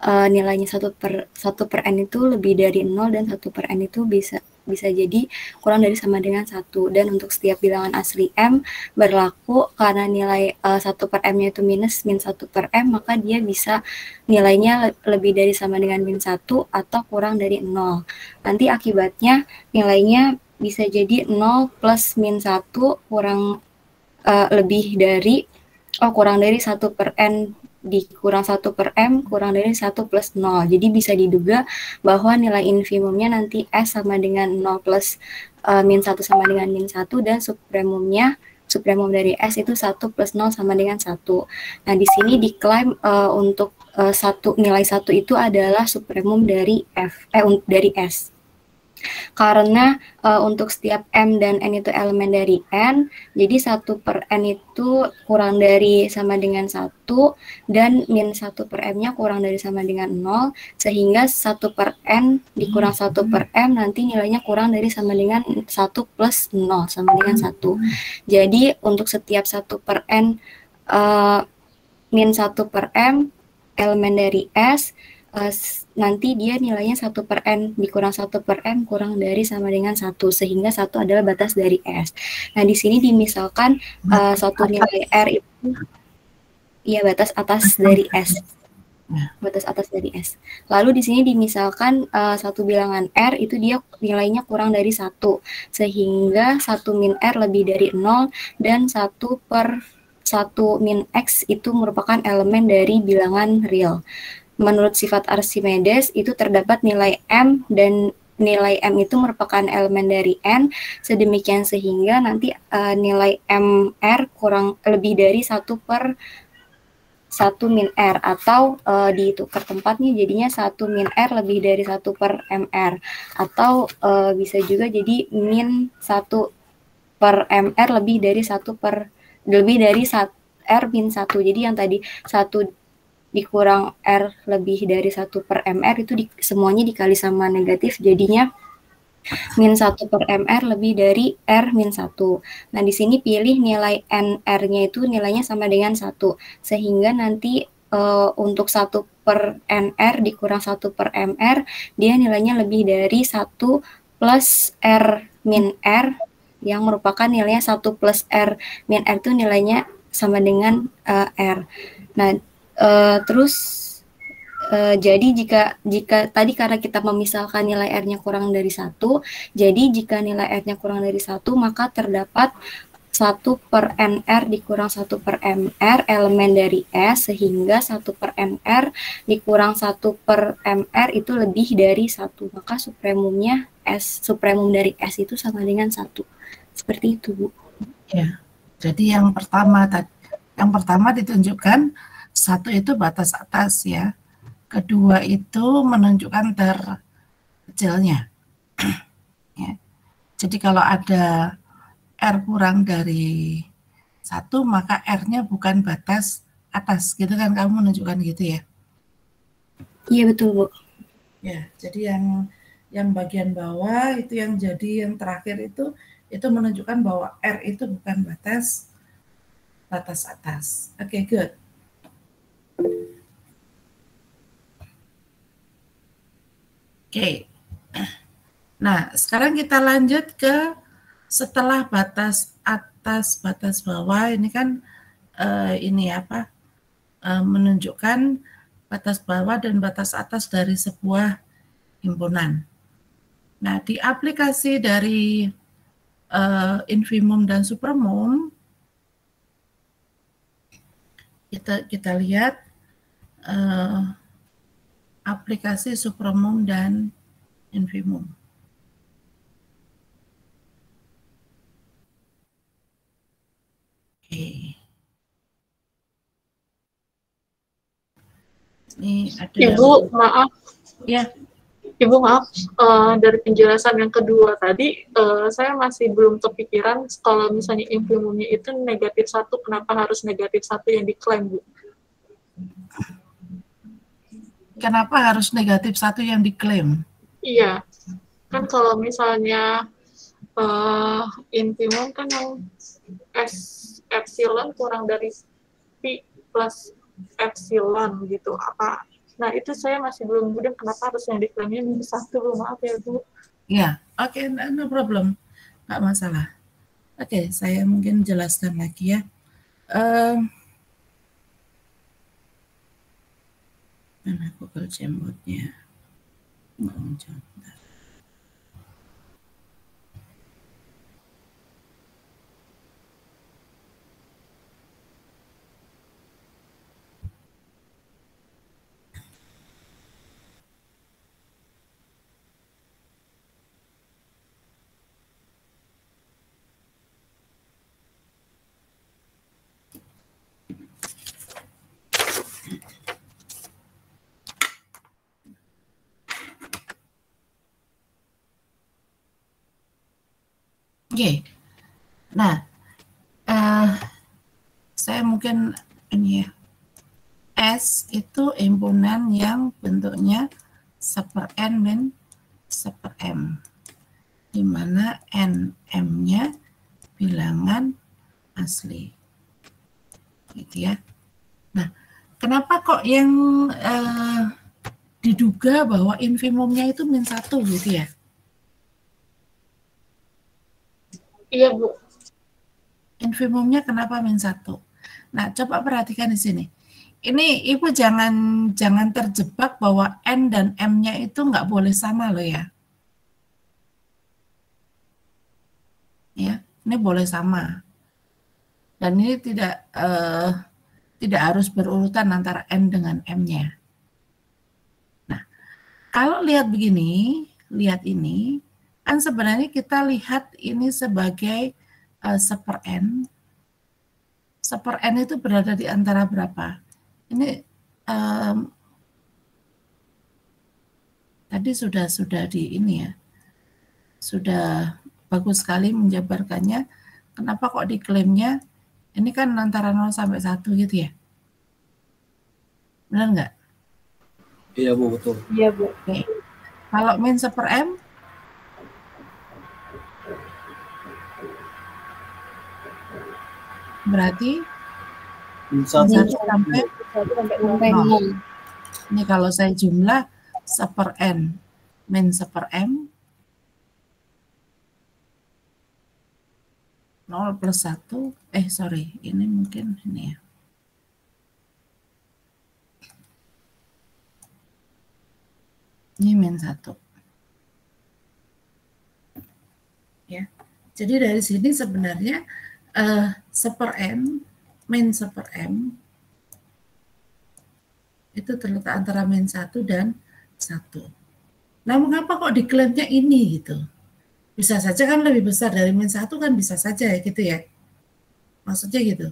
nilainya 1/n itu lebih dari 0 dan 1/n itu bisa bisa jadi kurang dari sama dengan 1. Dan untuk setiap bilangan asli M berlaku karena nilai 1/M-nya itu minus min 1/M, maka dia bisa nilainya lebih dari sama dengan min 1 atau kurang dari 0. Nanti akibatnya nilainya bisa jadi 0 plus min 1 kurang lebih dari kurang dari 1/N dikurang 1/M kurang dari 1 plus 0. Jadi bisa diduga bahwa nilai infimumnya nanti S sama dengan 0 plus min 1 sama dengan min 1, dan supremum dari S itu 1 plus 0 sama dengan 1. Nah, di sini diklaim untuk nilai 1 itu adalah supremum dari dari S. Karena untuk setiap M dan N itu elemen dari N, jadi 1/N itu kurang dari sama dengan 1, dan min 1/M-nya kurang dari sama dengan 0, sehingga 1/N dikurang 1/M nanti nilainya kurang dari sama dengan 1 plus 0 sama dengan 1. Jadi untuk setiap 1/N min 1/M elemen dari S, nanti dia nilainya 1/N dikurang 1/M kurang dari sama dengan 1, sehingga 1 adalah batas dari S. Nah, di sini dimisalkan suatu nilai R itu ya batas atas dari S. Batas atas dari S. Lalu di sini dimisalkan satu bilangan R itu dia nilainya kurang dari 1, sehingga 1 min R lebih dari 0, dan 1 min X itu merupakan elemen dari bilangan real. Menurut sifat Archimedes itu terdapat nilai M, dan nilai M itu merupakan elemen dari N, sedemikian sehingga nanti nilai MR kurang lebih dari 1 min R, atau ditukar tempatnya jadinya 1 min R lebih dari 1 per MR, atau bisa juga jadi min 1 per MR lebih dari R min 1. Jadi yang tadi 1 dikurang R lebih dari 1 per MR itu semuanya dikali sama negatif, jadinya min 1 per MR lebih dari R min 1. Nah, di sini pilih nilai NR-nya itu nilainya sama dengan 1, sehingga nanti untuk 1 per NR dikurang 1 per MR, dia nilainya lebih dari 1 plus R min R, yang merupakan nilainya 1 plus R min R itu nilainya sama dengan R. Nah, terus jadi jika tadi karena kita memisalkan nilai R-nya kurang dari 1, jadi jika nilai R-nya kurang dari 1, maka terdapat 1 per NR dikurang 1 per MR elemen dari S, sehingga 1 per NR dikurang 1 per MR itu lebih dari 1. Maka supremumnya S, supremum dari S itu sama dengan 1. Seperti itu, Bu. Ya. Jadi yang pertama ditunjukkan 1 itu batas atas ya. Kedua itu menunjukkan terkecilnya. Ya. Jadi kalau ada R kurang dari 1, maka R-nya bukan batas atas, gitu kan kamu menunjukkan gitu ya? Iya, betul, Bu. Ya, jadi yang bagian bawah itu yang jadi yang terakhir itu menunjukkan bahwa R itu bukan batas atas. Oke, good. Oke. Nah, sekarang kita lanjut ke setelah batas atas, batas bawah. Ini kan menunjukkan batas bawah dan batas atas dari sebuah himpunan. Nah, di aplikasi dari infimum dan supremum, kita lihat aplikasi supremum dan infimum. Oke. Ini ada Ibu, maaf. Ya. Ibu maaf, dari penjelasan yang kedua tadi, saya masih belum kepikiran kalau misalnya infimumnya itu -1, kenapa harus -1 yang diklaim, Bu? Kenapa harus -1 yang diklaim? Iya, kan kalau misalnya infimum kan yang epsilon kurang dari pi plus epsilon gitu, apa? Nah, itu saya masih belum mudeng kenapa harus yang diklaimnya -1, Bu. Maaf ya, Bu. Ya, Oke, no problem, nggak masalah. Oke, saya mungkin jelaskan lagi ya. Mana Google Jamboard-nya? Nggak muncul. Oke, nah saya mungkin ini ya, S itu himpunan yang bentuknya 1/n min 1/m, di mana n m-nya bilangan asli, gitu ya. Nah, kenapa kok yang diduga bahwa infimumnya itu min 1 gitu ya? Iya, Bu. Infimumnya kenapa min 1? Nah, coba perhatikan di sini. Ini Ibu jangan terjebak bahwa N dan M-nya itu nggak boleh sama loh ya. Ya, ini boleh sama. Dan ini tidak harus berurutan antara N dengan M-nya. Nah, kalau lihat begini, lihat ini, kan sebenarnya kita lihat ini sebagai 1/n. 1/n itu berada di antara berapa? Ini tadi sudah di ini ya, sudah bagus sekali menjabarkannya. Kenapa kok diklaimnya ini kan antara 0 sampai 1 gitu ya? Benar nggak? Iya Bu, betul. Iya Bu. Oke. Kalau min 1/m? Berarti Min 1 sampai 0. Ini kalau saya jumlah 1/n min 1/m 0 plus 1, sorry, ini mungkin ini ya. Ini min 1. Ya. Jadi dari sini sebenarnya 1/n min 1/m itu terletak antara min 1 dan 1. Nah, mengapa kok diklaimnya ini gitu? Bisa saja kan lebih besar dari min 1 kan, bisa saja ya gitu ya. Maksudnya gitu.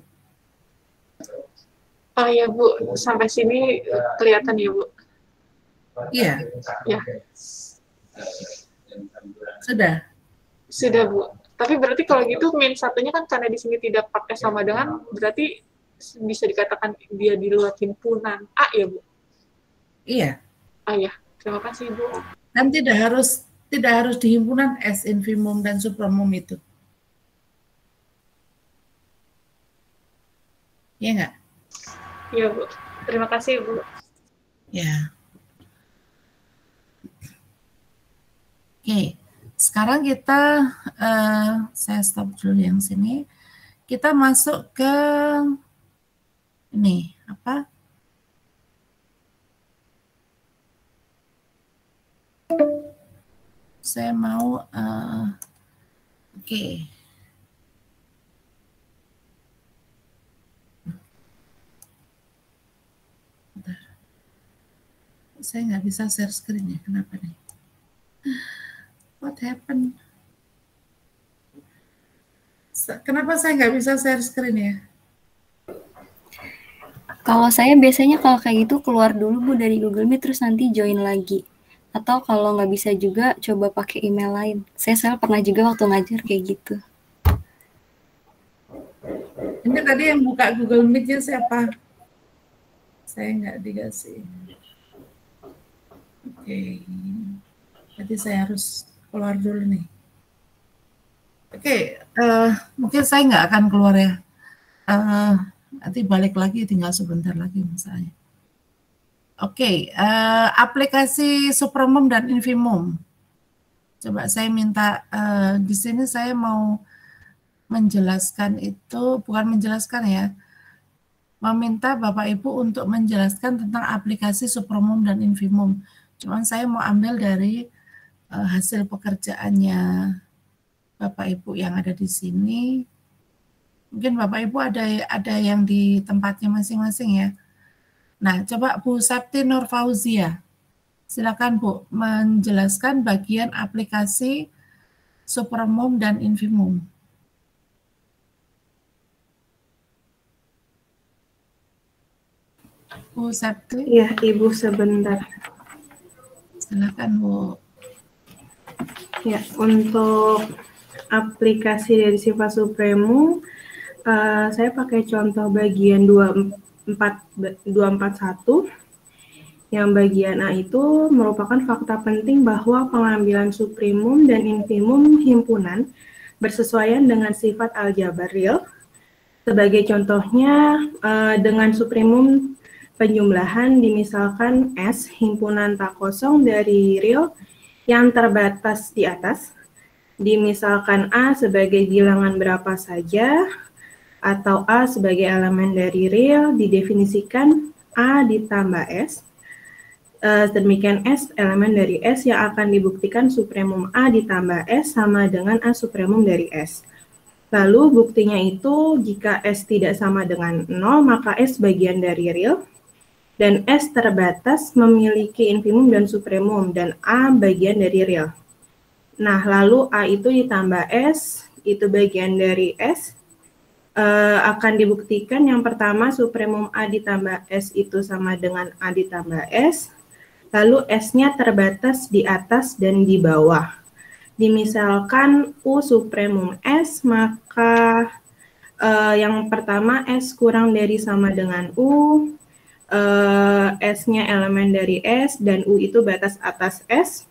Oh ya Bu, sampai sini kelihatan ya Bu? Iya. Ya. Sudah. Sudah Bu. Tapi berarti kalau gitu min 1-nya kan karena di sini tidak pakai sama dengan, berarti bisa dikatakan dia di luar himpunan A ya Bu? Iya. Ah ya, terima kasih Bu. Dan tidak harus di himpunan S, infimum dan supremum itu. Iya nggak? Iya Bu. Terima kasih Bu. Ya. Oke. Sekarang kita, saya stop dulu yang sini. Kita masuk ke ini, apa? Saya mau, oke. Bentar. Saya nggak bisa share screen ya, kenapa nih? What happened? Kenapa saya nggak bisa share screen ya? Kalau saya biasanya kalau kayak gitu keluar dulu Bu dari Google Meet terus nanti join lagi. Atau kalau nggak bisa juga coba pakai email lain. Saya pernah juga waktu ngajar kayak gitu. Ini tadi yang buka Google Meet-nya siapa? Saya nggak dikasih. Oke. Jadi saya harus keluar dulu nih. Oke, mungkin saya nggak akan keluar ya. Nanti balik lagi, tinggal sebentar lagi misalnya. Oke, aplikasi supremum dan infimum. Coba saya minta, di sini saya mau menjelaskan itu, bukan menjelaskan ya, meminta Bapak Ibu untuk menjelaskan tentang aplikasi Supermum dan Infimum. Cuman saya mau ambil dari hasil pekerjaannya Bapak Ibu yang ada di sini. Mungkin Bapak Ibu ada yang di tempatnya masing-masing ya. Nah, coba Bu Sapti Nur Fauzia. Silakan Bu menjelaskan bagian aplikasi Supermum dan Infimum. Bu Sapti. Iya, Ibu sebentar. Silakan Bu. Ya, untuk aplikasi dari sifat Supremum, saya pakai contoh bagian 241. Yang bagian A itu merupakan fakta penting bahwa pengambilan Supremum dan Infimum himpunan bersesuaian dengan sifat aljabar real. Sebagai contohnya, dengan Supremum penjumlahan dimisalkan S himpunan tak kosong dari real yang terbatas di atas, dimisalkan A sebagai bilangan berapa saja, atau A sebagai elemen dari real didefinisikan A ditambah S. Demikian S elemen dari S yang akan dibuktikan Supremum A ditambah S sama dengan A Supremum dari S. Lalu buktinya itu jika S tidak sama dengan 0, maka S bagian dari real, dan S terbatas memiliki infimum dan supremum, dan A bagian dari real. Nah, lalu A itu ditambah S, itu bagian dari S, akan dibuktikan yang pertama supremum A ditambah S itu sama dengan A ditambah S, lalu S-nya terbatas di atas dan di bawah. Dimisalkan U supremum S, maka yang pertama S kurang dari sama dengan U, S-nya elemen dari S, dan U itu batas atas S.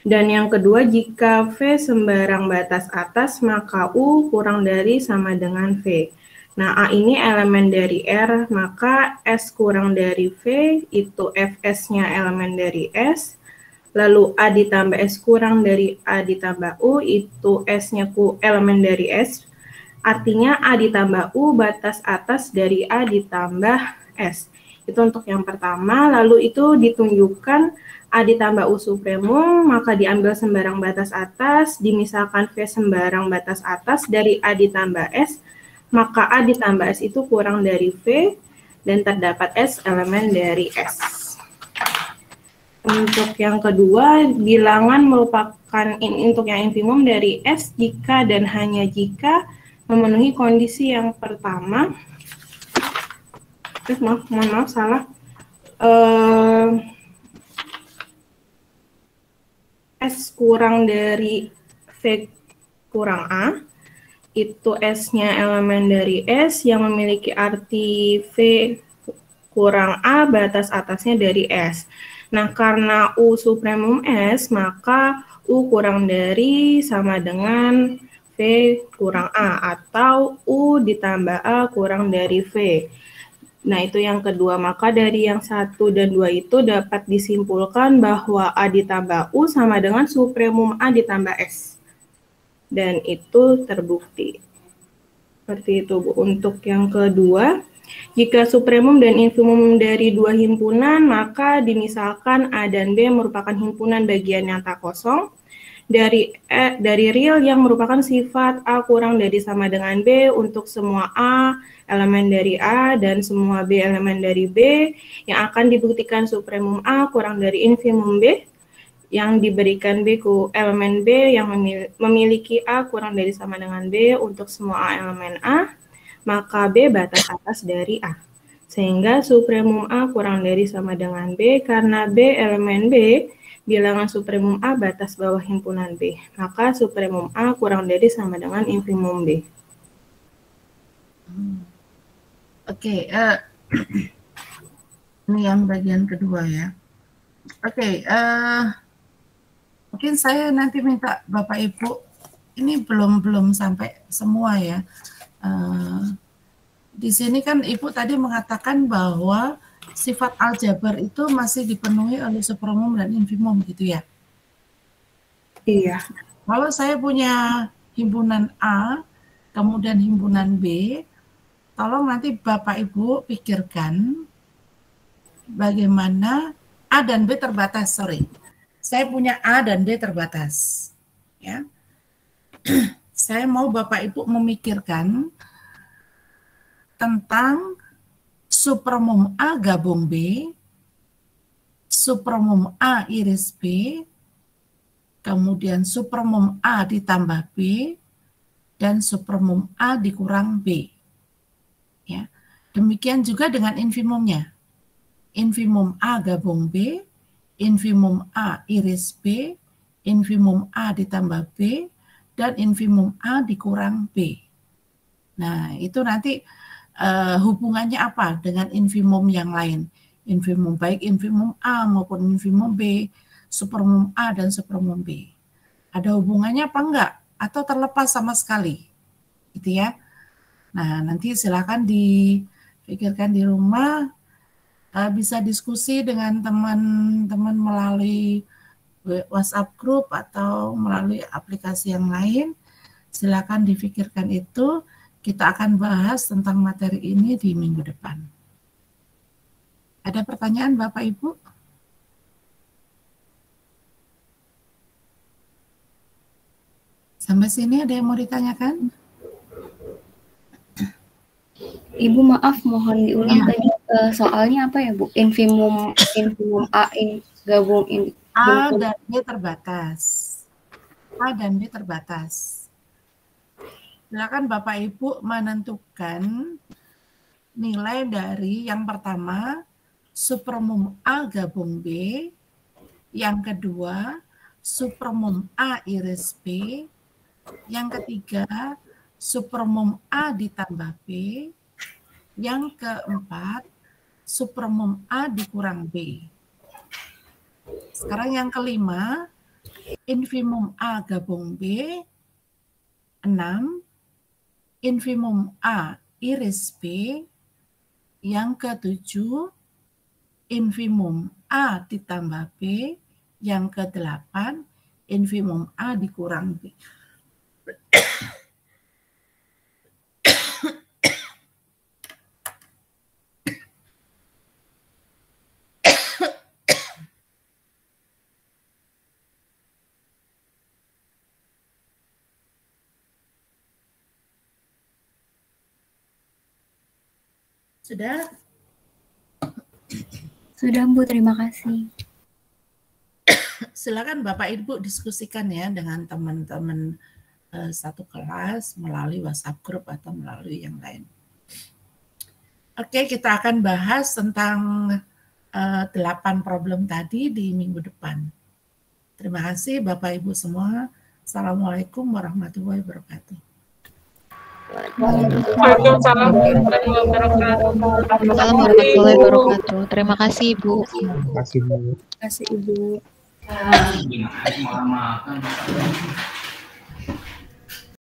Dan yang kedua, jika V sembarang batas atas, maka U kurang dari sama dengan V. Nah, A ini elemen dari R, maka S kurang dari V, itu Fs-nya elemen dari S. Lalu A ditambah S kurang dari A ditambah U, itu S-nya elemen dari S. Artinya A ditambah U batas atas dari A ditambah S. Itu untuk yang pertama, lalu itu ditunjukkan A ditambah U supremum, maka diambil sembarang batas atas, dimisalkan V sembarang batas atas dari A ditambah S, maka A ditambah S itu kurang dari V, dan terdapat S elemen dari S. Untuk yang kedua, bilangan merupakan untuk yang infimum dari S jika dan hanya jika memenuhi kondisi yang pertama. Mohon maaf salah. S kurang dari V kurang A, itu S-nya elemen dari S yang memiliki arti V kurang A batas atasnya dari S. Nah, karena U supremum S, maka U kurang dari sama dengan V kurang A, atau U ditambah A kurang dari V. Nah, itu yang kedua. Maka dari yang 1 dan 2 itu dapat disimpulkan bahwa A ditambah U sama dengan supremum A ditambah S. Dan itu terbukti. Seperti itu, Bu. Untuk yang kedua, jika supremum dan infimum dari dua himpunan, maka dimisalkan A dan B merupakan himpunan bagian yang tak kosong. Dari real yang merupakan sifat A kurang dari sama dengan B untuk semua A elemen dari A dan semua B elemen dari B, yang akan dibuktikan supremum A kurang dari infimum B yang diberikan B ku elemen B yang memiliki A kurang dari sama dengan B untuk semua A elemen A, maka B batas atas dari A. Sehingga supremum A kurang dari sama dengan B karena B elemen B bilangan supremum A batas bawah himpunan B. Maka supremum A kurang dari sama dengan infimum B. Oke, ini yang bagian kedua ya. Oke, mungkin saya nanti minta Bapak Ibu, ini belum sampai semua ya. Di sini kan Ibu tadi mengatakan bahwa sifat aljabar itu masih dipenuhi oleh supremum dan infimum gitu ya. Iya. Kalau saya punya himpunan A, kemudian himpunan B, tolong nanti Bapak Ibu pikirkan bagaimana A dan B terbatas, sorry. Saya punya A dan B terbatas. Ya. Saya mau Bapak Ibu memikirkan tentang supremum A gabung B, supremum A iris B, kemudian supremum A ditambah B, dan supremum A dikurang B. Ya. Demikian juga dengan infimumnya. Infimum A gabung B, infimum A iris B, infimum A ditambah B, dan infimum A dikurang B. Nah, itu nanti hubungannya apa dengan infimum yang lain? Infimum baik infimum A maupun infimum B, supremum A dan supremum B. Ada hubungannya apa enggak? Atau terlepas sama sekali? Gitu ya. Nah, nanti silakan dipikirkan di rumah, bisa diskusi dengan teman-teman melalui WhatsApp group atau melalui aplikasi yang lain. Silakan dipikirkan itu. Kita akan bahas tentang materi ini di minggu depan. Ada pertanyaan Bapak Ibu? Sampai sini ada yang mau ditanyakan? Ibu maaf, mohon diulang tadi soalnya apa ya Bu? Infimum A gabung A dan B terbatas. A dan B terbatas. Silakan Bapak Ibu menentukan nilai dari yang pertama supremum A gabung B, yang kedua supremum A iris B, yang ketiga supremum A ditambah B, yang keempat supremum A dikurang B. Sekarang yang kelima, infimum A gabung B, 6, infimum A iris B, yang ketujuh, infimum A ditambah B, yang ke-8, infimum A dikurang B. Sudah? Sudah Bu, terima kasih. Silakan Bapak Ibu diskusikan ya dengan teman-teman satu kelas melalui WhatsApp group atau melalui yang lain. Oke, kita akan bahas tentang 8 problem tadi di minggu depan. Terima kasih Bapak Ibu semua. Assalamualaikum warahmatullahi wabarakatuh. Waalaikumsalam warahmatullahi wabarakatuh. Terima kasih Ibu. Terima kasih Ibu. Makan.